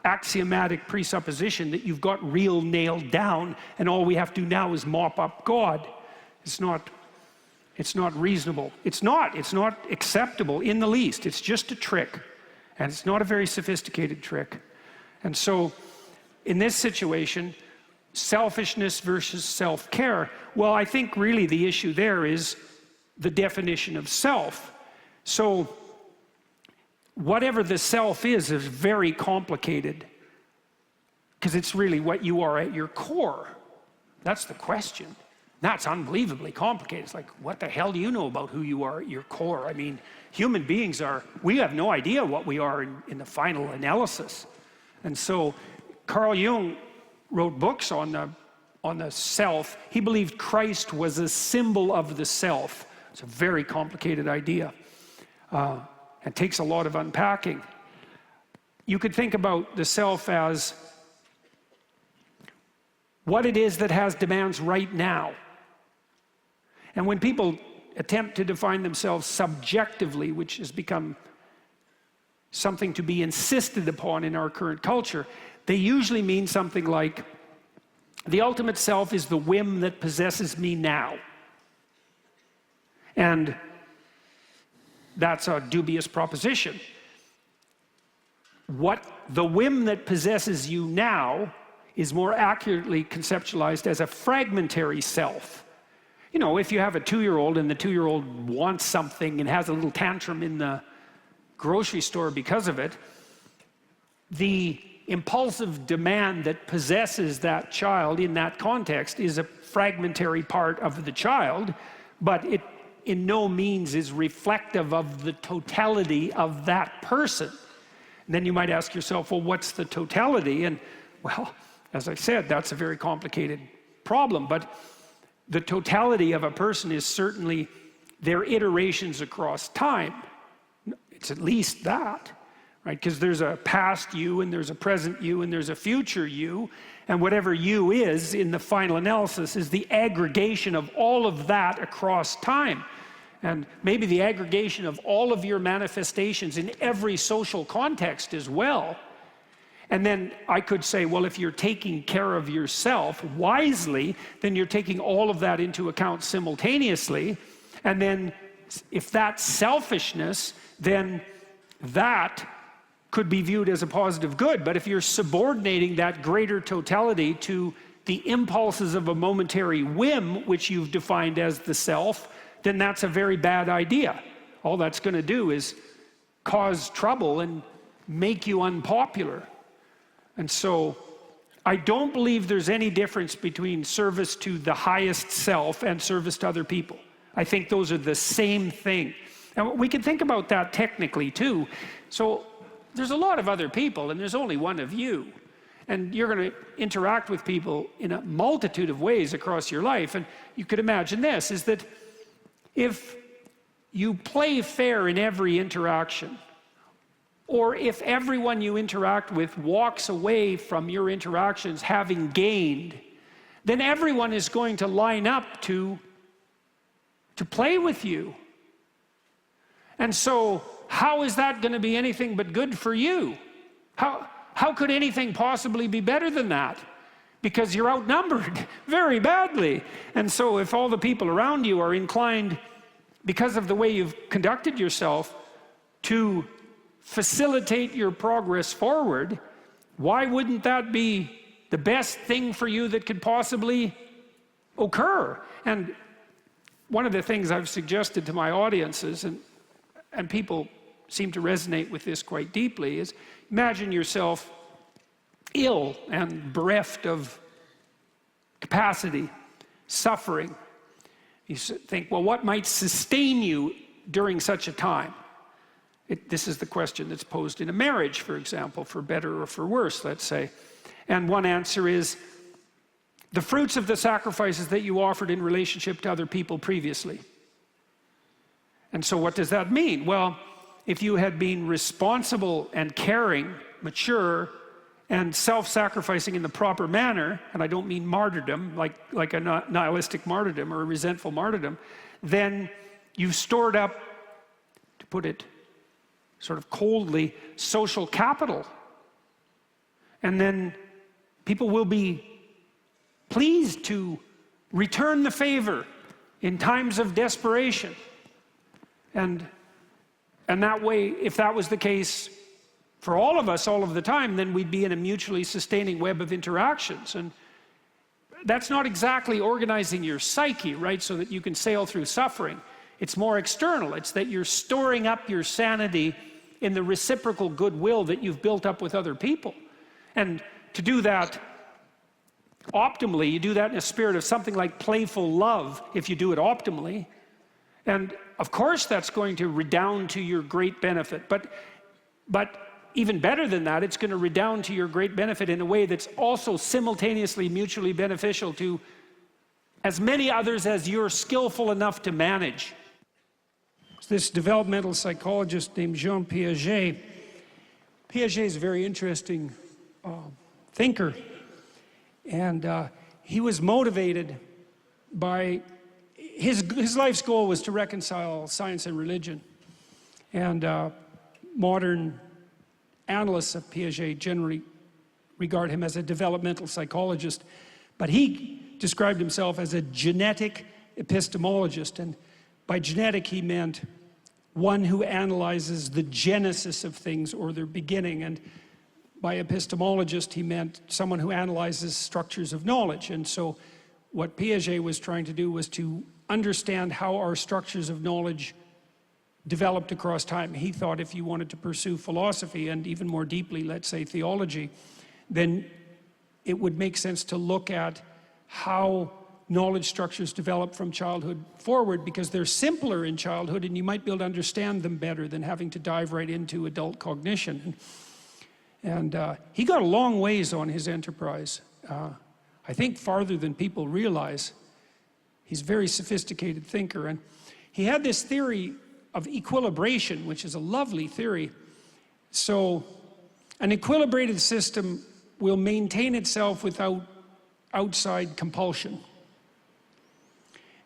axiomatic presupposition that you've got real nailed down, and all we have to do now is mop up God. It's not reasonable. It's not acceptable in the least. It's just a trick, and it's not a very sophisticated trick. And so, in this situation, selfishness versus self-care, well, I think really the issue there is the definition of self. So, whatever the self is very complicated, because it's really what you are at your core. That's the question. That's unbelievably complicated. It's like, what the hell do you know about who you are at your core? I mean, human beings we have no idea what we are in the final analysis. And so Carl Jung wrote books on the self. He believed Christ was a symbol of the self. It's a very complicated idea. It takes a lot of unpacking. You could think about the self as what it is that has demands right now. And when people attempt to define themselves subjectively, which has become something to be insisted upon in our current culture, they usually mean something like, the ultimate self is the whim that possesses me now. And that's a dubious proposition. What the whim that possesses you now is more accurately conceptualized as a fragmentary self. You know, if you have a 2-year-old and the 2-year-old wants something and has a little tantrum in the grocery store because of it, the impulsive demand that possesses that child in that context is a fragmentary part of the child, but it in no means is reflective of the totality of that person. And then you might ask yourself, well, what's the totality? And well, as I said, that's a very complicated problem, but the totality of a person is certainly their iterations across time. It's at least that, right? Because there's a past you, and there's a present you, and there's a future you, and whatever you is in the final analysis is the aggregation of all of that across time. And maybe the aggregation of all of your manifestations in every social context as well. And then I could say, well, if you're taking care of yourself wisely, then you're taking all of that into account simultaneously. And then if that's selfishness, then that could be viewed as a positive good. But if you're subordinating that greater totality to the impulses of a momentary whim, which you've defined as the self, then that's a very bad idea. All that's going to do is cause trouble and make you unpopular. And so I don't believe there's any difference between service to the highest self and service to other people. I think those are the same thing. And we can think about that technically too. So there's a lot of other people and there's only one of you. And you're going to interact with people in a multitude of ways across your life. And you could imagine this, is that if you play fair in every interaction, or if everyone you interact with walks away from your interactions having gained, then everyone is going to line up to play with you. And so, how is that going to be anything but good for you? How could anything possibly be better than that? Because you're outnumbered very badly. And so if all the people around you are inclined, because of the way you've conducted yourself, to facilitate your progress forward, why wouldn't that be the best thing for you that could possibly occur? And one of the things I've suggested to my audiences, and people seem to resonate with this quite deeply, is imagine yourself ill and bereft of capacity, suffering. You think, well, what might sustain you during such a time? This is the question that's posed in a marriage, for example, for better or for worse, let's say. And one answer is the fruits of the sacrifices that you offered in relationship to other people previously. And so what does that mean? Well, if you had been responsible and caring, mature, and self-sacrificing in the proper manner, and I don't mean martyrdom, like a nihilistic martyrdom or a resentful martyrdom, then you've stored up, to put it sort of coldly, social capital. And then people will be pleased to return the favor in times of desperation. And that way, if that was the case for all of us all of the time, then we'd be in a mutually sustaining web of interactions. And that's not exactly organizing your psyche, right, so that you can sail through suffering. It's more external. It's that you're storing up your sanity in the reciprocal goodwill that you've built up with other people. And to do that optimally, you do that in a spirit of something like playful love, if you do it optimally. And of course that's going to redound to your great benefit. But even better than that, it's going to redound to your great benefit in a way that's also simultaneously mutually beneficial to as many others as you're skillful enough to manage. This developmental psychologist named Jean Piaget. Piaget is a very interesting thinker. And he was motivated by his life's goal was to reconcile science and religion. And modern analysts of Piaget generally regard him as a developmental psychologist. But he described himself as a genetic epistemologist. And by genetic, he meant one who analyzes the genesis of things or their beginning. And by epistemologist, he meant someone who analyzes structures of knowledge. And so what Piaget was trying to do was to understand how our structures of knowledge developed across time. He thought if you wanted to pursue philosophy, and even more deeply, let's say theology, then it would make sense to look at how knowledge structures develop from childhood forward, because they're simpler in childhood and you might be able to understand them better than having to dive right into adult cognition. And he got a long ways on his enterprise. I think farther than people realize. He's a very sophisticated thinker. And he had this theory of equilibration, which is a lovely theory. So an equilibrated system will maintain itself without outside compulsion.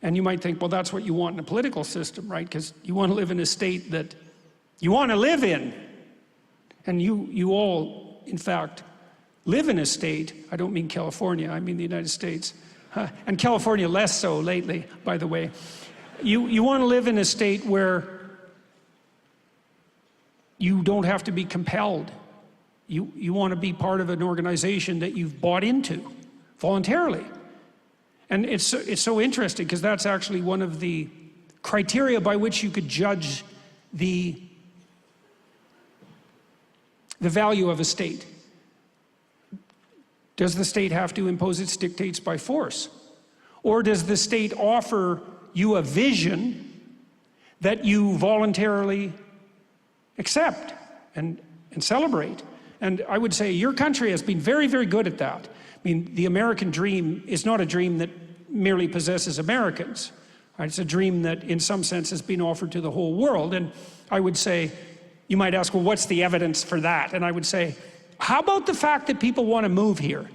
And you might think, well, that's what you want in a political system, right? Because you want to live in a state that you want to live in. And you all, in fact, live in a state, I don't mean California, I mean the United States. And California less so lately, by the way. You want to live in a state where you don't have to be compelled. You want to be part of an organization that you've bought into voluntarily. And it's so interesting because that's actually one of the criteria by which you could judge the value of a state. Does the state have to impose its dictates by force? Or does the state offer you a vision that you voluntarily accept and celebrate. And I would say your country has been very, very good at that. I mean, the American dream is not a dream that merely possesses Americans. Right? It's a dream that, in some sense, has been offered to the whole world. And I would say, you might ask, well, what's the evidence for that? And I would say, how about the fact that people want to move here?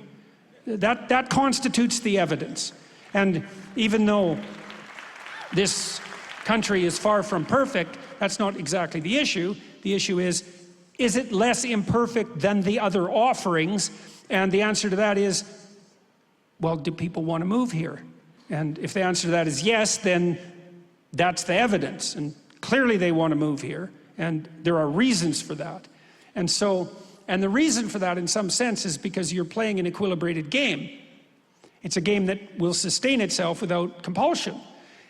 That constitutes the evidence. And even though this country is far from perfect, that's not exactly the issue. The issue is it less imperfect than the other offerings? And the answer to that is, well, do people want to move here? And if the answer to that is yes, then that's the evidence. And clearly they want to move here, and there are reasons for that. And the reason for that, in some sense, is because you're playing an equilibrated game. It's a game that will sustain itself without compulsion.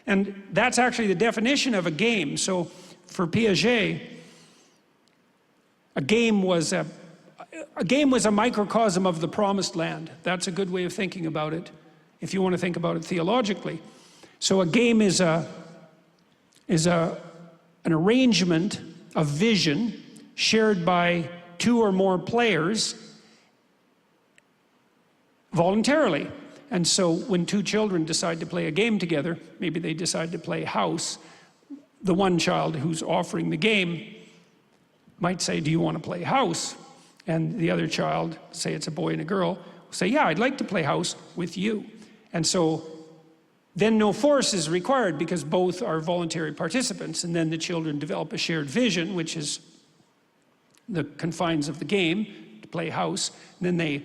And that's actually the definition of a game. So for Piaget, a game was a microcosm of the promised land. That's a good way of thinking about it, if you want to think about it theologically. So a game is an arrangement of vision shared by two or more players voluntarily. And so when two children decide to play a game together, maybe they decide to play house, the one child who's offering the game might say, do you want to play house? And the other child, say it's a boy and a girl, will say, yeah, I'd like to play house with you. And so then no force is required because both are voluntary participants. And then the children develop a shared vision, which is the confines of the game, to play house. And then they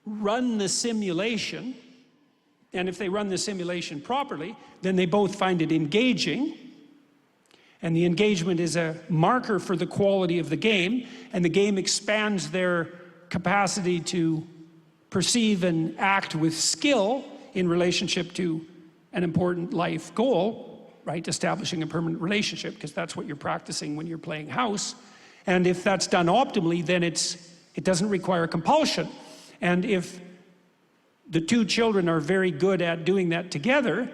run the simulation. And if they run the simulation properly, then they both find it engaging. And the engagement is a marker for the quality of the game. And the game expands their capacity to perceive and act with skill in relationship to an important life goal, right? Establishing a permanent relationship, because that's what you're practicing when you're playing house. And if that's done optimally, then it doesn't require compulsion. And if the two children are very good at doing that together,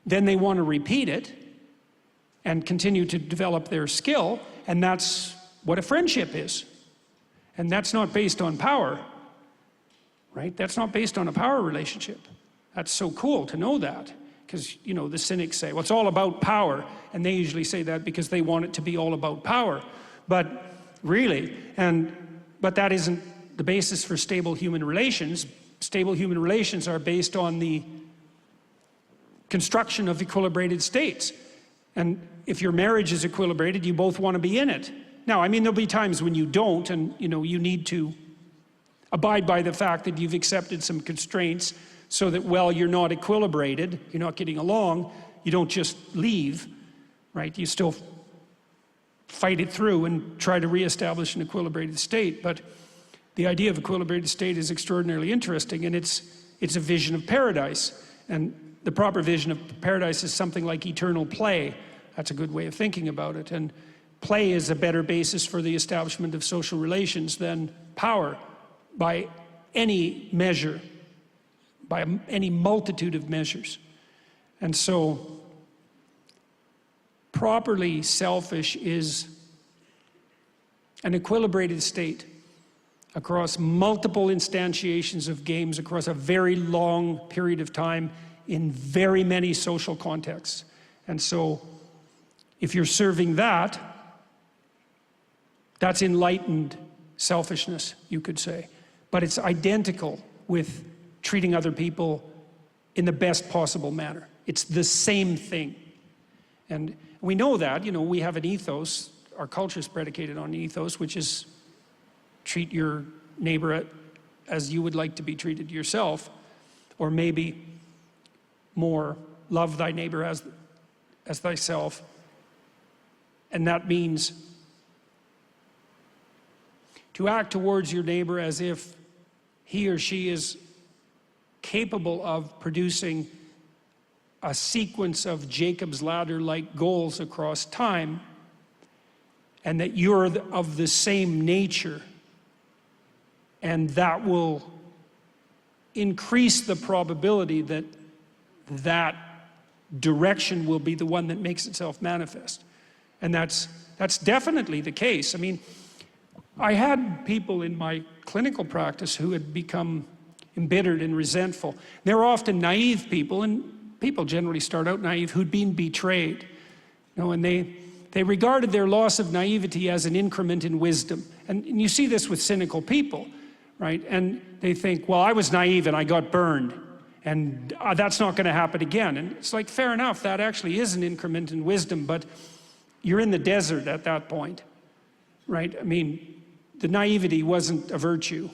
then they want to repeat it and continue to develop their skill, and that's what a friendship is. And that's not based on power, right? That's not based on a power relationship. That's so cool to know that, because, you know, the cynics say, well, it's all about power, and they usually say that because they want it to be all about power. But really, but that isn't the basis for stable human relations. Stable human relations are based on the construction of equilibrated states. And if your marriage is equilibrated, you both want to be in it. Now, I mean, there'll be times when you don't, and, you know, you need to abide by the fact that you've accepted some constraints so that, well, you're not equilibrated, you're not getting along, you don't just leave, right? You still fight it through and try to reestablish an equilibrated state. But the idea of equilibrated state is extraordinarily interesting, and it's a vision of paradise. And the proper vision of paradise is something like eternal play. That's a good way of thinking about it. And play is a better basis for the establishment of social relations than power by any measure, by any multitude of measures. And so, properly selfish is an equilibrated state across multiple instantiations of games across a very long period of time in very many social contexts. And so, if you're serving that, that's enlightened selfishness, you could say. But it's identical with treating other people in the best possible manner. It's the same thing. And we know that, you know, we have an ethos, our culture is predicated on an ethos, which is treat your neighbor as you would like to be treated yourself, or maybe more, love thy neighbor as thyself. And that means to act towards your neighbor as if he or she is capable of producing a sequence of Jacob's ladder-like goals across time, and that you're of the same nature, and that will increase the probability that that direction will be the one that makes itself manifest. And that's definitely the case. I mean, I had people in my clinical practice who had become embittered and resentful. They were often naive people, and people generally start out naive, who'd been betrayed. You know, and they regarded their loss of naivety as an increment in wisdom. And you see this with cynical people, right? And they think, well, I was naive and I got burned, and that's not going to happen again. And it's like, fair enough, that actually is an increment in wisdom, but you're in the desert at that point, right? I mean, the naivety wasn't a virtue,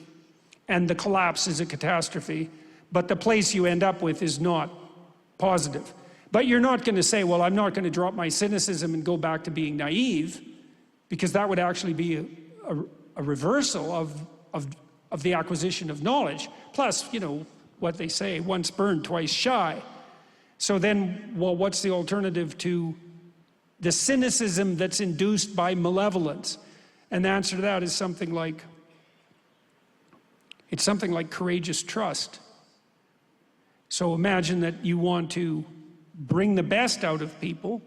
and the collapse is a catastrophe, but the place you end up with is not positive. But you're not going to say, well, I'm not going to drop my cynicism and go back to being naive, because that would actually be a reversal of the acquisition of knowledge. Plus, you know, what they say, once burned, twice shy. So then, well, what's the alternative to the cynicism that's induced by malevolence? And the answer to that is something like, it's something like courageous trust. So imagine that you want to bring the best out of people,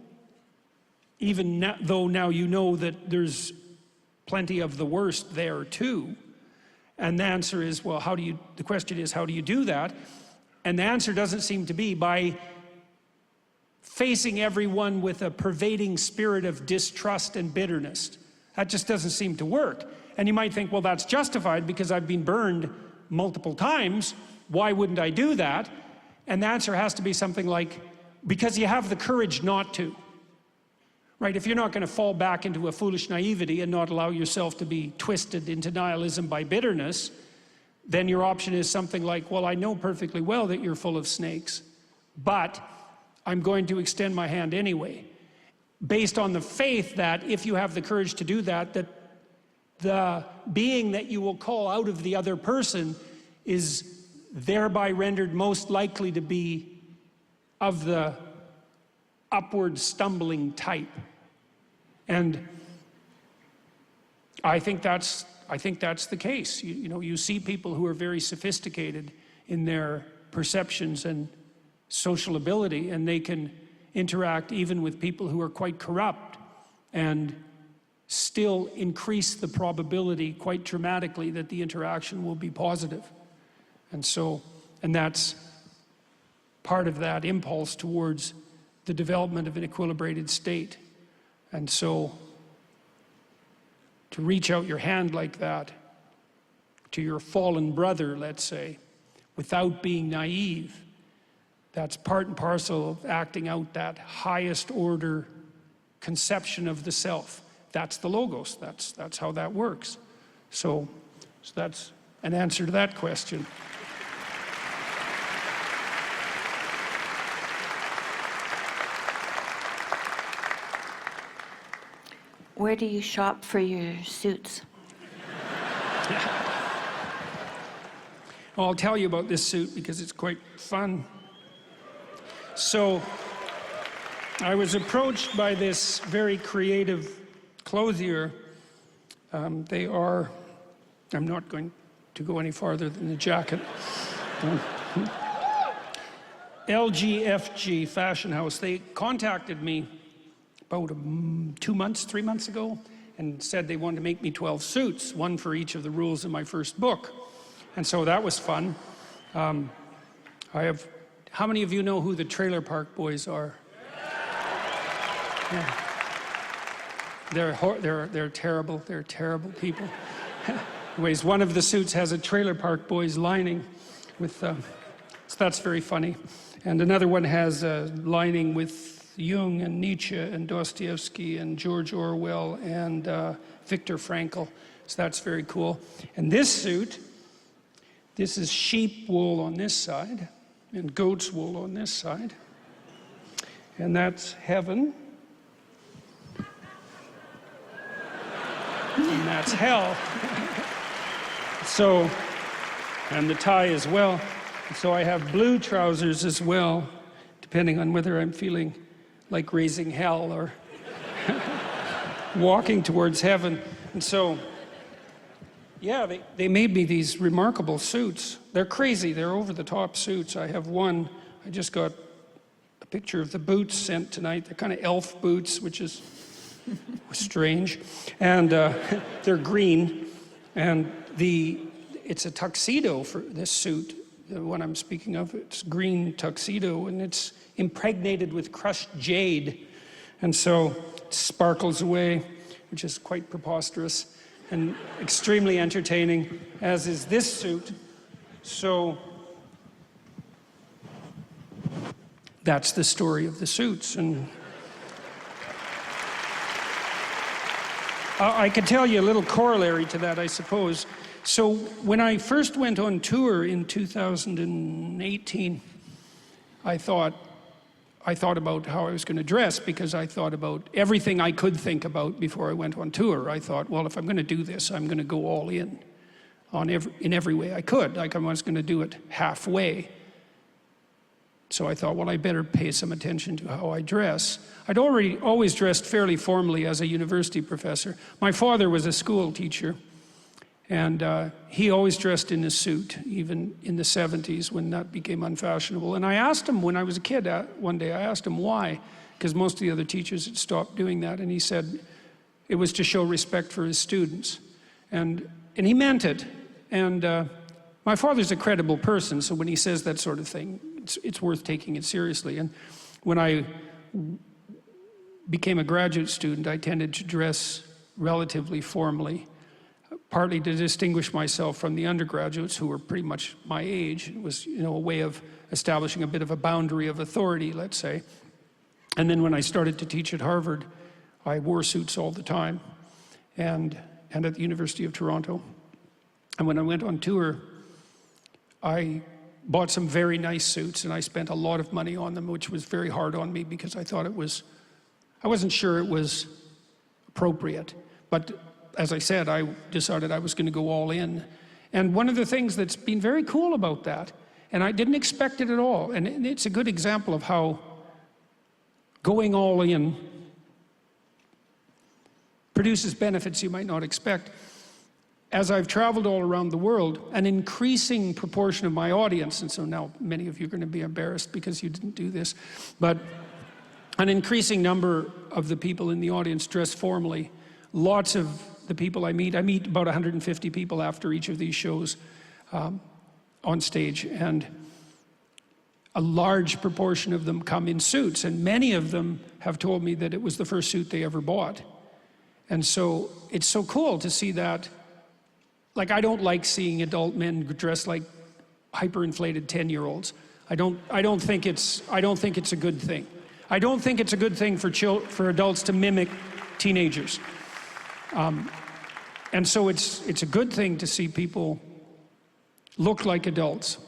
even though now you know that there's plenty of the worst there too. And the answer is, well, the question is, how do you do that? And the answer doesn't seem to be by facing everyone with a pervading spirit of distrust and bitterness. That just doesn't seem to work. And you might think, well, that's justified because I've been burned multiple times. Why wouldn't I do that? And the answer has to be something like, because you have the courage not to. Right? If you're not going to fall back into a foolish naivety and not allow yourself to be twisted into nihilism by bitterness, then your option is something like, well, I know perfectly well that you're full of snakes, but I'm going to extend my hand anyway, based on the faith that if you have the courage to do that, that the being that you will call out of the other person is thereby rendered most likely to be of the upward stumbling type. And I think that's the case. You know, you see people who are very sophisticated in their perceptions and social ability, and they can interact even with people who are quite corrupt and still increase the probability quite dramatically that the interaction will be positive. And that's part of that impulse towards the development of an equilibrated state. And so to reach out your hand like that to your fallen brother, let's say, without being naive, that's part and parcel of acting out that highest order conception of the self. That's the logos. That's how that works. So that's an answer to that question. Where do you shop for your suits? Well, I'll tell you about this suit because it's quite fun. So I was approached by this very creative clothier. I'm not going to go any farther than the jacket. LGFG Fashion House. They contacted me about 3 months ago, and said they wanted to make me 12 suits, one for each of the rules in my first book. And so that was fun. How many of you know who the Trailer Park Boys are? Yeah. They're terrible. They're terrible people. Anyways, one of the suits has a Trailer Park Boys lining with, so that's very funny. And another one has a lining with Jung and Nietzsche and Dostoevsky and George Orwell and Viktor Frankl. So that's very cool. And this suit, this is sheep wool on this side and goat's wool on this side. And that's heaven. And that's hell. So, and the tie as well. So I have blue trousers as well, depending on whether I'm feeling like raising hell or walking towards heaven. And so, yeah, they made me these remarkable suits. They're crazy, they're over-the-top suits. I have one, I just got picture of the boots sent tonight. They're kind of elf boots, which is strange. And they're green. And it's a tuxedo for this suit, the one I'm speaking of. It's green tuxedo, and it's impregnated with crushed jade. And so it sparkles away, which is quite preposterous and extremely entertaining, as is this suit. So that's the story of the suits. And I could tell you a little corollary to that, I suppose. So when I first went on tour in 2018, I thought about how I was going to dress, because I thought about everything I could think about before I went on tour. I thought, well, if I'm going to do this, I'm going to go all in every way I could. Like I was going to do it halfway. So I thought, well, I better pay some attention to how I dress. I'd always dressed fairly formally as a university professor. My father was a school teacher, and he always dressed in a suit, even in the 70s when that became unfashionable. And I asked him when I was a kid, one day, I asked him why, because most of the other teachers had stopped doing that, and he said it was to show respect for his students. And he meant it. And my father's a credible person, so when he says that sort of thing, it's worth taking it seriously. And when I became a graduate student, I tended to dress relatively formally, partly to distinguish myself from the undergraduates who were pretty much my age. It was, a way of establishing a bit of a boundary of authority, let's say. And then when I started to teach at Harvard, I wore suits all the time, and at the University of Toronto. And when I went on tour, I bought some very nice suits, and I spent a lot of money on them, which was very hard on me because I wasn't sure it was appropriate. But as I said, I decided I was going to go all in. And one of the things that's been very cool about that, and I didn't expect it at all, and it's a good example of how going all in produces benefits you might not expect. As I've traveled all around the world, an increasing proportion of my audience, and so now many of you are going to be embarrassed because you didn't do this, but an increasing number of the people in the audience dress formally. Lots of the people I meet about 150 people after each of these shows on stage, and a large proportion of them come in suits, and many of them have told me that it was the first suit they ever bought. And so it's so cool to see that. Like, I don't like seeing adult men dressed like hyperinflated 10-year-olds. I don't think it's a good thing. I don't think it's a good thing for adults to mimic teenagers. And so it's a good thing to see people look like adults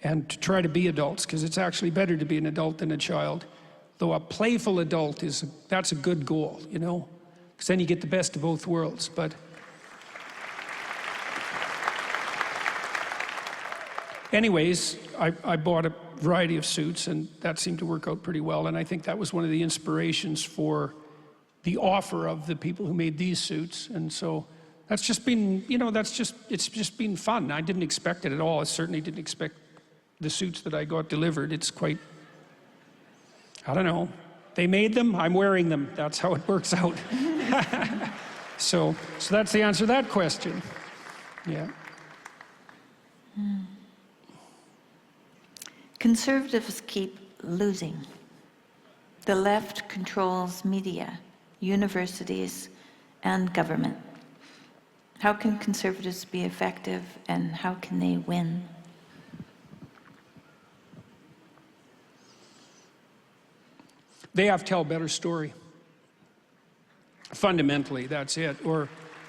and to try to be adults, because it's actually better to be an adult than a child. Though a playful adult that's a good goal, because then you get the best of both worlds. But anyways, I bought a variety of suits, and that seemed to work out pretty well. And I think that was one of the inspirations for the offer of the people who made these suits. And so that's just been, it's just been fun. I didn't expect it at all. I certainly didn't expect the suits that I got delivered. It's quite, I don't know. They made them, I'm wearing them. That's how it works out. So that's the answer to that question. Yeah. Conservatives keep losing. The left controls media, universities, and government. How can conservatives be effective, and how can they win? They have to tell a better story. Fundamentally, that's it.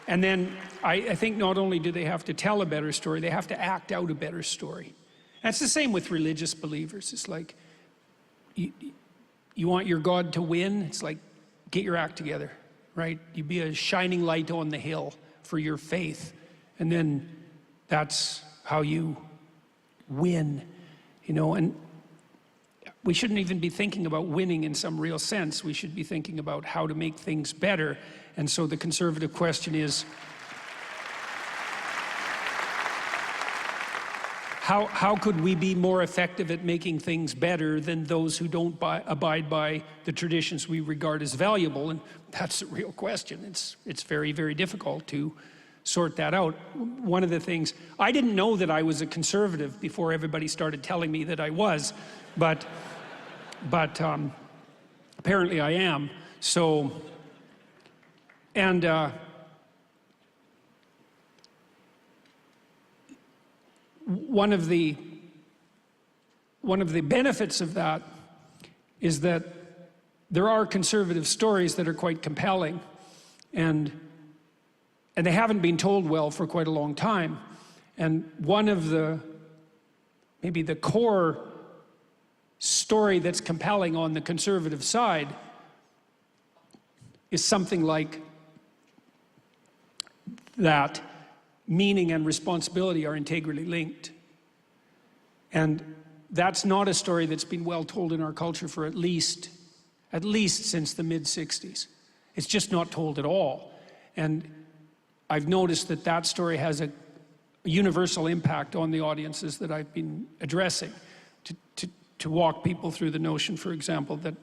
And then I think not only do they have to tell a better story, they have to act out a better story. That's the same with religious believers. It's like, you want your God to win? It's like, get your act together, right? You be a shining light on the hill for your faith. And then that's how you win, and we shouldn't even be thinking about winning in some real sense. We should be thinking about how to make things better. And so the conservative question is, how could we be more effective at making things better than those who don't abide by the traditions we regard as valuable? And that's the real question. It's very, very difficult to sort that out. One of the things, I didn't know that I was a conservative before everybody started telling me that I was, but apparently I am. So, and one of the benefits of that is that there are conservative stories that are quite compelling, and they haven't been told well for quite a long time. And one of maybe the core story that's compelling on the conservative side is something like that meaning and responsibility are integrally linked. And that's not a story that's been well told in our culture for at least since the mid-60s. It's just not told at all. And I've noticed that story has a universal impact on the audiences that I've been addressing, to walk people through the notion, for example, that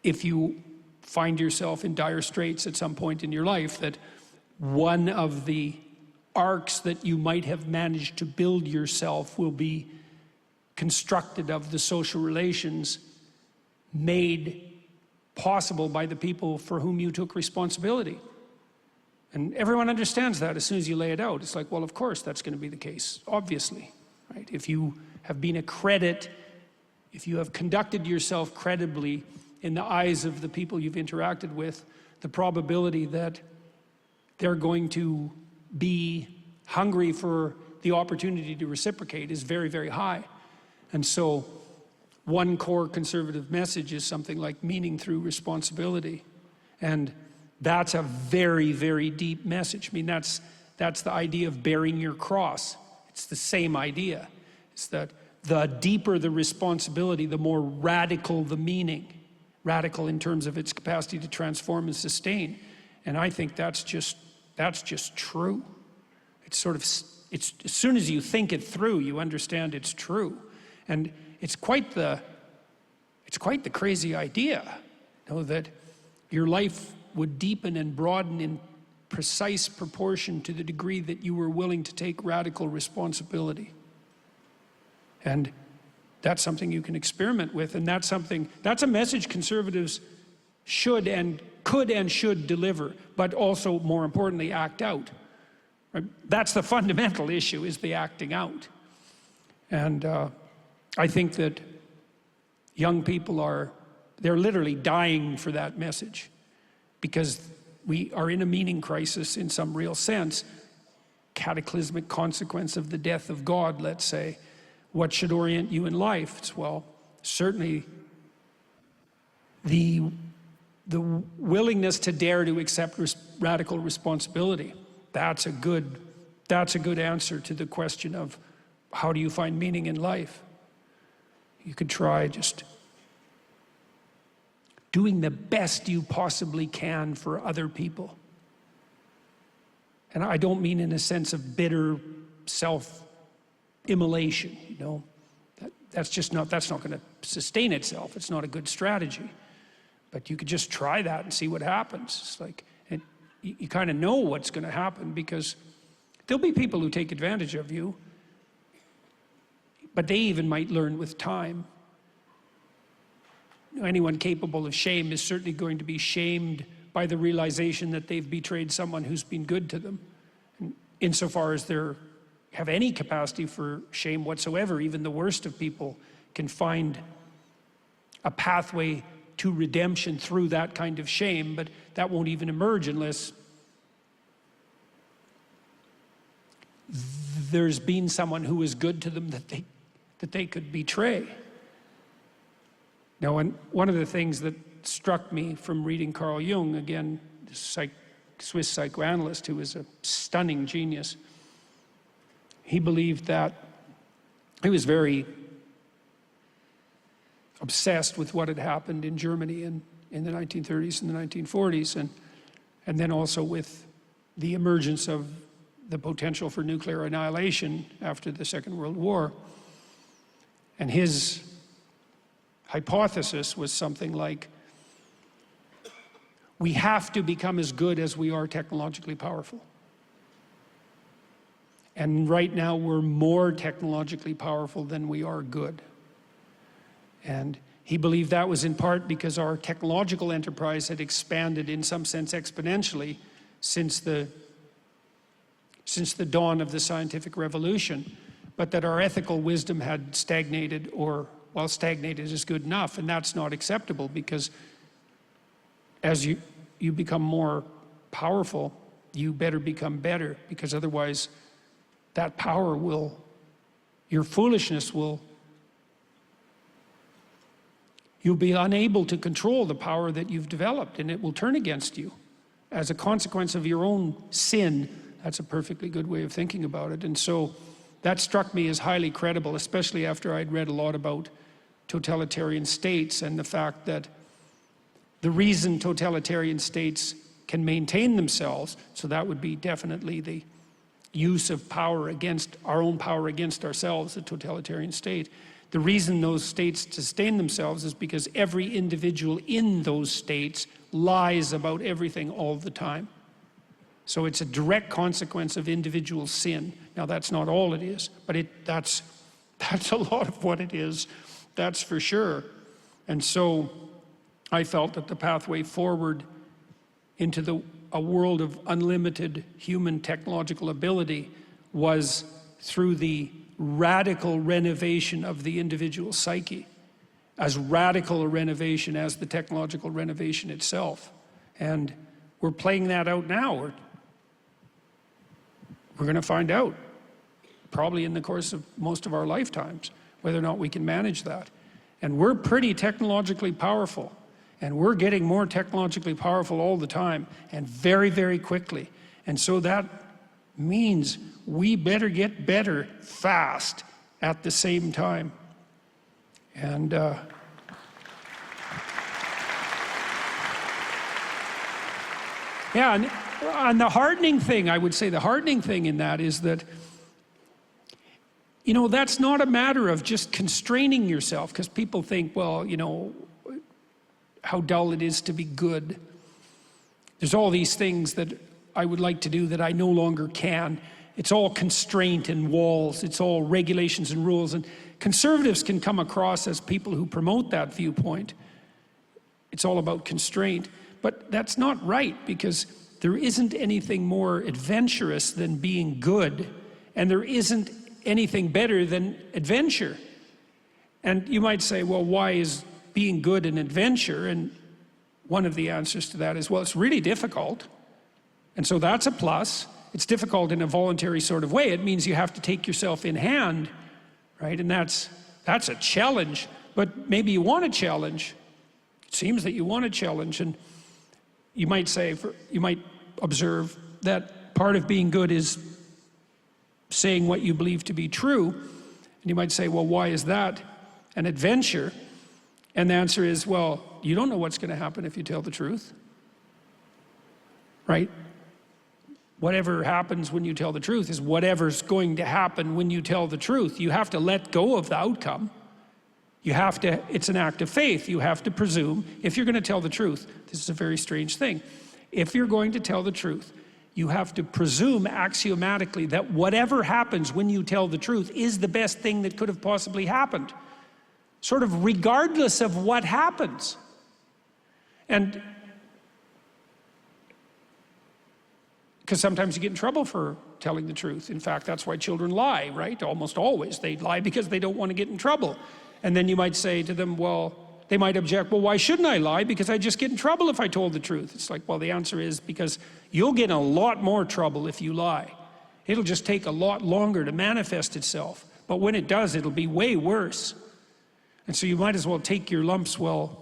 if you find yourself in dire straits at some point in your life, that one of the arcs that you might have managed to build yourself will be constructed of the social relations made possible by the people for whom you took responsibility. And everyone understands that as soon as you lay it out. It's like, well, of course that's going to be the case, obviously, right? If you have been a credit, if you have conducted yourself credibly in the eyes of the people you've interacted with, the probability that they're going to be hungry for the opportunity to reciprocate is very, very high. And so one core conservative message is something like meaning through responsibility. And that's a very, very deep message. I mean, that's the idea of bearing your cross. It's the same idea. It's that the deeper the responsibility, the more radical the meaning. Radical in terms of its capacity to transform and sustain. And I think that's just true. It's sort of, as soon as you think it through, you understand it's true. And it's quite the crazy idea, you know, that your life would deepen and broaden in precise proportion to the degree that you were willing to take radical responsibility. And that's something you can experiment with, and that's a message conservatives should and could and should deliver, but also, more importantly, act out. Right? That's the fundamental issue, is the acting out. And I think that young people they're literally dying for that message, because we are in a meaning crisis in some real sense, cataclysmic consequence of the death of God, let's say. What should orient you in life? It's, well, certainly the willingness to dare to accept radical responsibility. That's a good answer to the question of how do you find meaning in life? You could try just doing the best you possibly can for other people. And I don't mean in a sense of bitter self-immolation, you know. That's not going to sustain itself. It's not a good strategy. But you could just try that and see what happens. It's like, and you kind of know what's going to happen, because there'll be people who take advantage of you, but they even might learn with time. Anyone capable of shame is certainly going to be shamed by the realization that they've betrayed someone who's been good to them. And insofar as they have any capacity for shame whatsoever, even the worst of people can find a pathway to redemption through that kind of shame, but that won't even emerge unless there's been someone who was good to them that they could betray. Now, one of the things that struck me from reading Carl Jung, again, Swiss psychoanalyst who was a stunning genius, he believed that he was very obsessed with what had happened in Germany in the 1930s and the 1940s, and then also with the emergence of the potential for nuclear annihilation after the Second World War. And his hypothesis was something like, we have to become as good as we are technologically powerful. And right now we're more technologically powerful than we are good. And he believed that was in part because our technological enterprise had expanded in some sense exponentially since the dawn of the scientific revolution, but that our ethical wisdom had stagnated, or, well, stagnated is good enough, and that's not acceptable, because as you become more powerful, you better become better, because otherwise that power will, your foolishness will, you'll be unable to control the power that you've developed, and it will turn against you as a consequence of your own sin. That's a perfectly good way of thinking about it. And so that struck me as highly credible, especially after I'd read a lot about totalitarian states and the fact that the reason totalitarian states can maintain themselves, so that would be definitely the use of power against our own power against ourselves, the totalitarian state. The reason those states sustain themselves is because every individual in those states lies about everything all the time. So it's a direct consequence of individual sin. Now that's not all it is, but that's a lot of what it is, that's for sure. And so I felt that the pathway forward into a world of unlimited human technological ability was through the radical renovation of the individual psyche, as radical a renovation as the technological renovation itself. And we're playing that out now. We're going to find out, probably in the course of most of our lifetimes, whether or not we can manage that. And we're pretty technologically powerful, and we're getting more technologically powerful all the time, and very, very quickly. And so that means we better get better fast at the same time. And yeah, and the hardening thing, I would say the hardening thing in that is that, you know, that's not a matter of just constraining yourself, because people think, well, you know, how dull it is to be good. There's all these things that I would like to do that I no longer can. It's all constraint and walls. It's all regulations and rules. And conservatives can come across as people who promote that viewpoint. It's all about constraint. But that's not right, because there isn't anything more adventurous than being good, and there isn't anything better than adventure. And you might say, well, why is being good an adventure? And one of the answers to that is, well, it's really difficult. And so that's a plus. It's difficult in a voluntary sort of way. It means you have to take yourself in hand, right? And that's a challenge. But maybe you want a challenge. It seems that you want a challenge. And you might say, you might observe that part of being good is saying what you believe to be true. And you might say, well, why is that an adventure? And the answer is, well, you don't know what's going to happen if you tell the truth, right? Whatever happens when you tell the truth is whatever's going to happen when you tell the truth. You have to let go of the outcome. You have to, it's an act of faith. You have to presume, if you're going to tell the truth, this is a very strange thing. If you're going to tell the truth, you have to presume axiomatically that whatever happens when you tell the truth is the best thing that could have possibly happened, sort of regardless of what happens. And because sometimes you get in trouble for telling the truth. In fact, that's why children lie, right? Almost always. They lie because they don't want to get in trouble. And then you might say to them, well, they might object, well, why shouldn't I lie? Because I just get in trouble if I told the truth. It's like, well, the answer is because you'll get in a lot more trouble if you lie. It'll just take a lot longer to manifest itself. But when it does, it'll be way worse. And so you might as well take your lumps while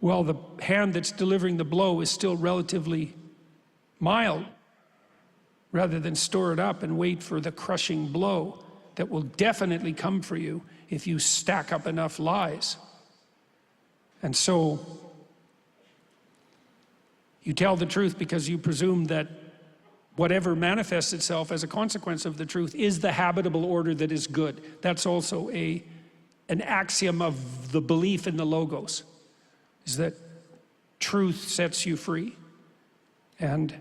the hand that's delivering the blow is still relatively mild, rather than store it up and wait for the crushing blow that will definitely come for you if you stack up enough lies. And so you tell the truth because you presume that whatever manifests itself as a consequence of the truth is the habitable order that is good. That's also an axiom of the belief in the logos, is that truth sets you free. And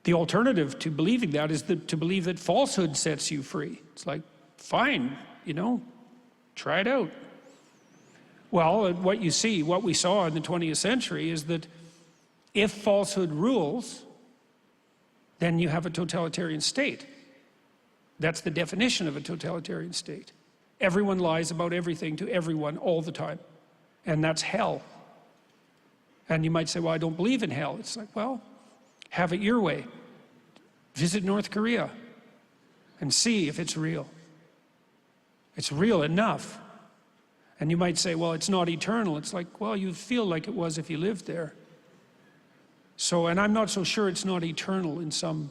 the alternative to believing that is to believe that falsehood sets you free. It's like, fine, you know, try it out. Well, what we saw in the 20th century is that if falsehood rules, then you have a totalitarian state. That's the definition of a totalitarian state. Everyone lies about everything to everyone all the time. And that's hell. And you might say, well, I don't believe in hell. It's like, well, have it your way. Visit North Korea and see if it's real. It's real enough. And you might say, well, it's not eternal. It's like, well, you feel like it was if you lived there. So, and I'm not so sure it's not eternal in some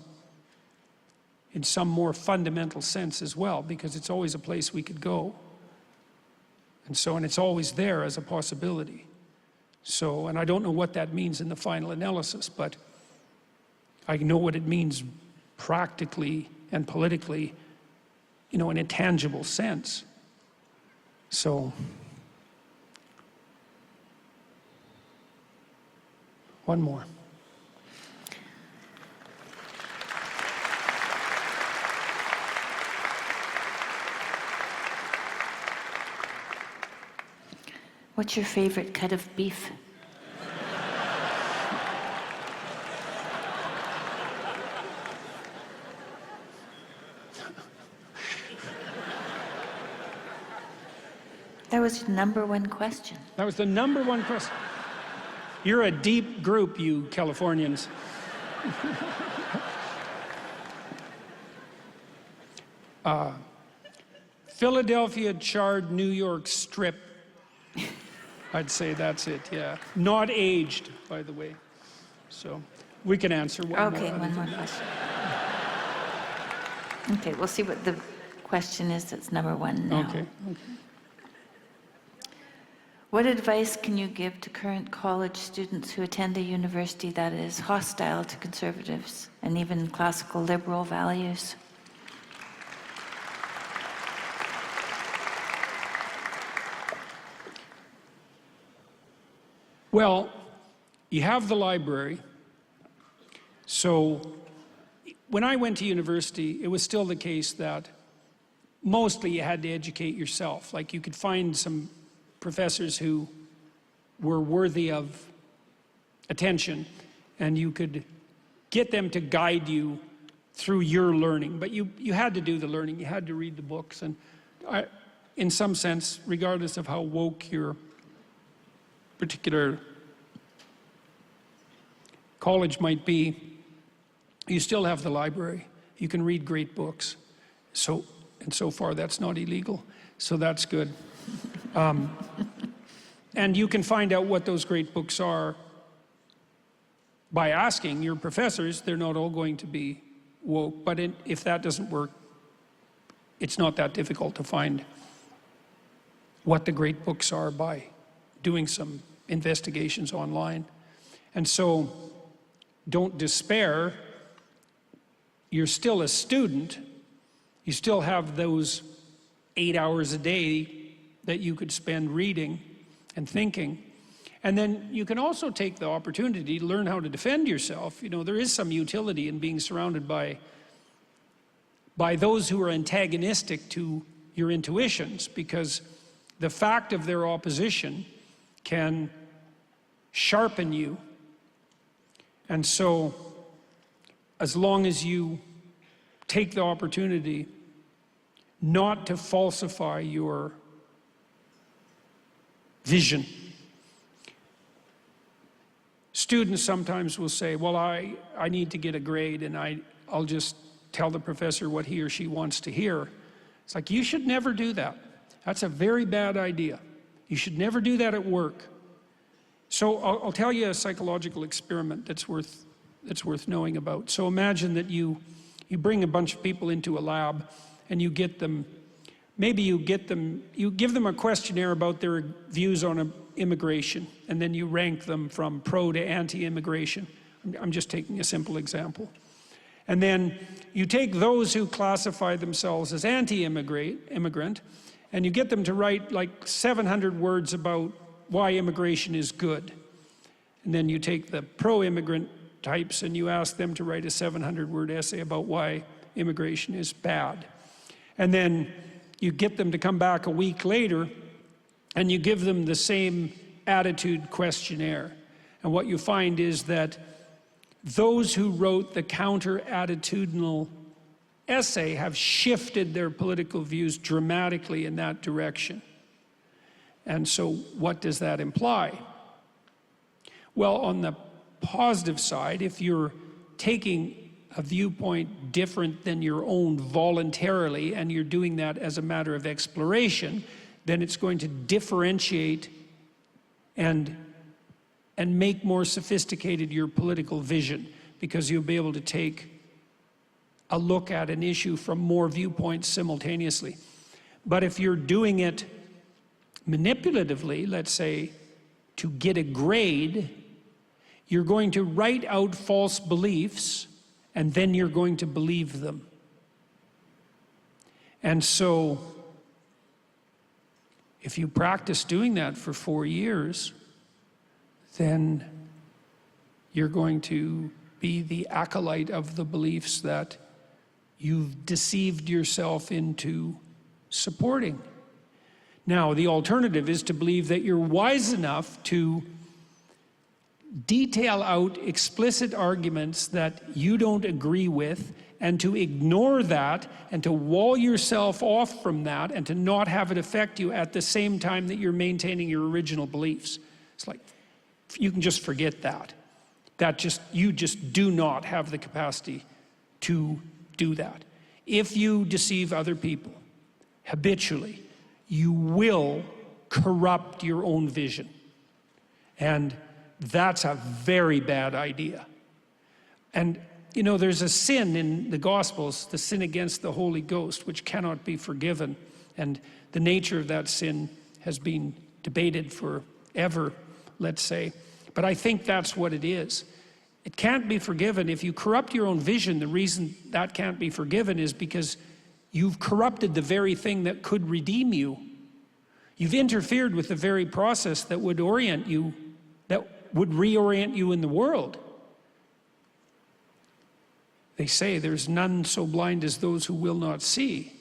more fundamental sense as well, because it's always a place we could go. And it's always there as a possibility. So, and I don't know what that means in the final analysis, but I know what it means practically and politically, you know, in a tangible sense. So, one more. What's your favorite cut of beef? That was your number one question. That was the number one question. You're a deep group, you Californians. Philadelphia charred New York strip. I'd say that's it, yeah. Not aged, by the way. So we can answer one more. Okay, one more question. Okay, we'll see what the question is that's number one now. Okay. What advice can you give to current college students who attend a university that is hostile to conservatives and even classical liberal values? Well, you have the library. So when I went to university, it was still the case that mostly you had to educate yourself. Like you could find some professors who were worthy of attention, and you could get them to guide you through your learning. But you had to do the learning. You had to read the books. And in some sense, regardless of how woke your particular college might be, you still have the library. You can read great books. So far that's not illegal. So that's good. And you can find out what those great books are by asking your professors. They're not all going to be woke, but if that doesn't work, it's not that difficult to find what the great books are by doing some investigations online. And so don't despair. You're still a student. You still have those 8 hours a day that you could spend reading and thinking. And then you can also take the opportunity to learn how to defend yourself. You know, there is some utility in being surrounded by those who are antagonistic to your intuitions, because the fact of their opposition can sharpen you. And so, as long as you take the opportunity not to falsify your vision. Students sometimes will say, well, I need to get a grade, and I'll just tell the professor what he or she wants to hear. It's like, you should never do that. That's a very bad idea. You should never do that at work. So I'll tell you a psychological experiment that's worth knowing about. So imagine that you bring a bunch of people into a lab, and you give them a questionnaire about their views on immigration, and then you rank them from pro to anti-immigration. I'm just taking a simple example. And then you take those who classify themselves as anti-immigrant, and you get them to write like 700 words about why immigration is good. And then you take the pro-immigrant types and you ask them to write a 700-word essay about why immigration is bad. And then you get them to come back a week later and you give them the same attitude questionnaire. And what you find is that those who wrote the counter-attitudinal essay have shifted their political views dramatically in that direction. And so what does that imply? Well, on the positive side, if you're taking a viewpoint different than your own voluntarily, and you're doing that as a matter of exploration, then it's going to differentiate and make more sophisticated your political vision, because you'll be able to take a look at an issue from more viewpoints simultaneously. But if you're doing it manipulatively, let's say, to get a grade, you're going to write out false beliefs, and then you're going to believe them. And so, if you practice doing that for 4 years, then you're going to be the acolyte of the beliefs that you've deceived yourself into supporting. Now, the alternative is to believe that you're wise enough to detail out explicit arguments that you don't agree with, and to ignore that, and to wall yourself off from that, and to not have it affect you at the same time that you're maintaining your original beliefs. It's like, you can just forget that. You just do not have the capacity to do that. If you deceive other people habitually, you will corrupt your own vision. And that's a very bad idea. And you know, there's a sin in the Gospels, the sin against the Holy Ghost, which cannot be forgiven. And the nature of that sin has been debated forever, let's say. But I think that's what it is. It can't be forgiven. If you corrupt your own vision, the reason that can't be forgiven is because you've corrupted the very thing that could redeem you. You've interfered with the very process that would orient you, that would reorient you in the world. They say there's none so blind as those who will not see.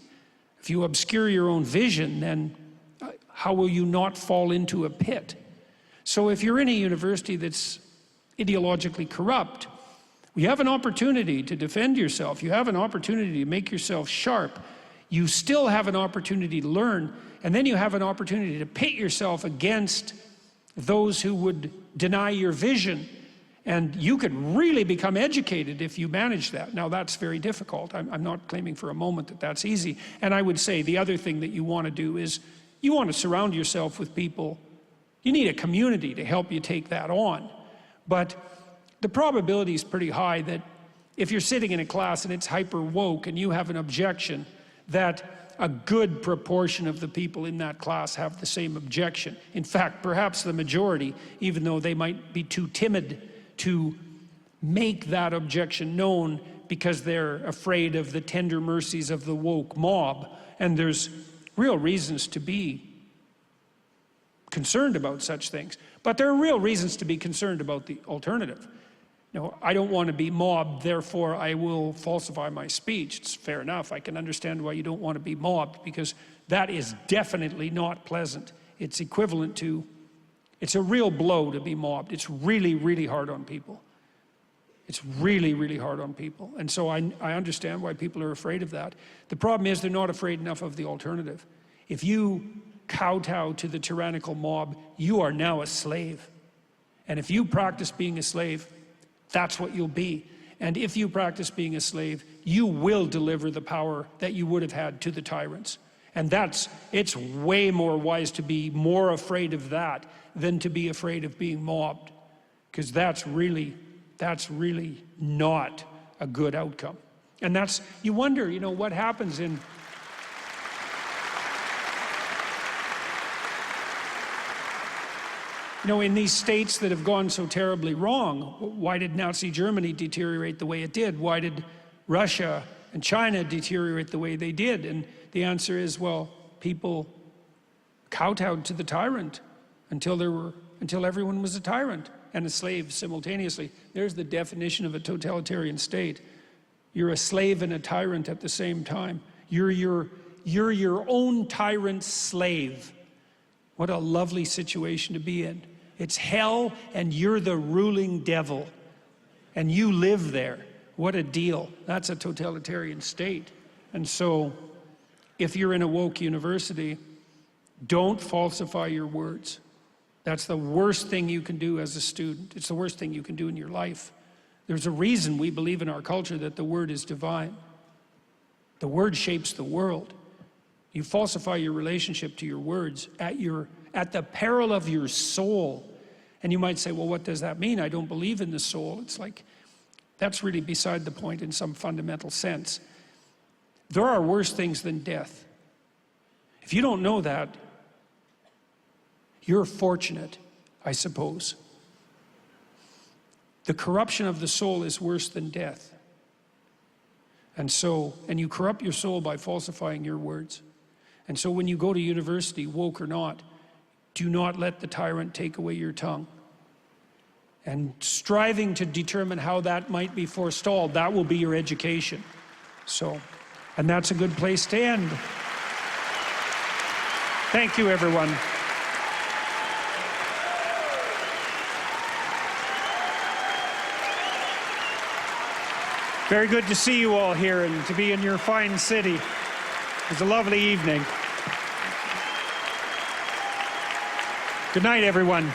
If you obscure your own vision, then how will you not fall into a pit? So if you're in a university that's ideologically corrupt, you have an opportunity to defend yourself. You have an opportunity to make yourself sharp. You still have an opportunity to learn, and then you have an opportunity to pit yourself against those who would deny your vision. And you could really become educated if you manage that. Now, that's very difficult. I'm not claiming for a moment that that's easy. And I would say the other thing that you want to do is you want to surround yourself with people. You need a community to help you take that on. But the probability is pretty high that if you're sitting in a class and it's hyper woke and you have an objection, that a good proportion of the people in that class have the same objection. In fact, perhaps the majority, even though they might be too timid to make that objection known because they're afraid of the tender mercies of the woke mob. And there's real reasons to be concerned about such things. But there are real reasons to be concerned about the alternative. You know, I don't want to be mobbed, therefore I will falsify my speech. It's fair enough. I can understand why you don't want to be mobbed, because that is definitely not pleasant. It's equivalent to, it's a real blow to be mobbed. It's really, really hard on people. It's really, really hard on people. And so I understand why people are afraid of that. The problem is they're not afraid enough of the alternative. If you kowtow to the tyrannical mob, you are now a slave. And if you practice being a slave, that's what you'll be. And if you practice being a slave, you will deliver the power that you would have had to the tyrants. And it's way more wise to be more afraid of that than to be afraid of being mobbed. Because that's really not a good outcome. And you wonder, you know, what happens in these states that have gone so terribly wrong. Why did Nazi Germany deteriorate the way it did? Why did Russia and China deteriorate the way they did? And the answer is, well, people kowtowed to the tyrant until everyone was a tyrant and a slave simultaneously. There's the definition of a totalitarian state. You're a slave and a tyrant at the same time. You're your own tyrant's slave. What a lovely situation to be in. It's hell and you're the ruling devil. And you live there. What a deal. That's a totalitarian state. And so, if you're in a woke university, don't falsify your words. That's the worst thing you can do as a student. It's the worst thing you can do in your life. There's a reason we believe in our culture that the word is divine. The word shapes the world. You falsify your relationship to your words at the peril of your soul. And you might say, well, what does that mean? I don't believe in the soul. It's like, that's really beside the point in some fundamental sense. There are worse things than death. If you don't know that, you're fortunate, I suppose. The corruption of the soul is worse than death. And you corrupt your soul by falsifying your words. And so when you go to university, woke or not, do not let the tyrant take away your tongue. And striving to determine how that might be forestalled, that will be your education. And that's a good place to end. Thank you, everyone. Very good to see you all here and to be in your fine city. It was a lovely evening. Good night, everyone.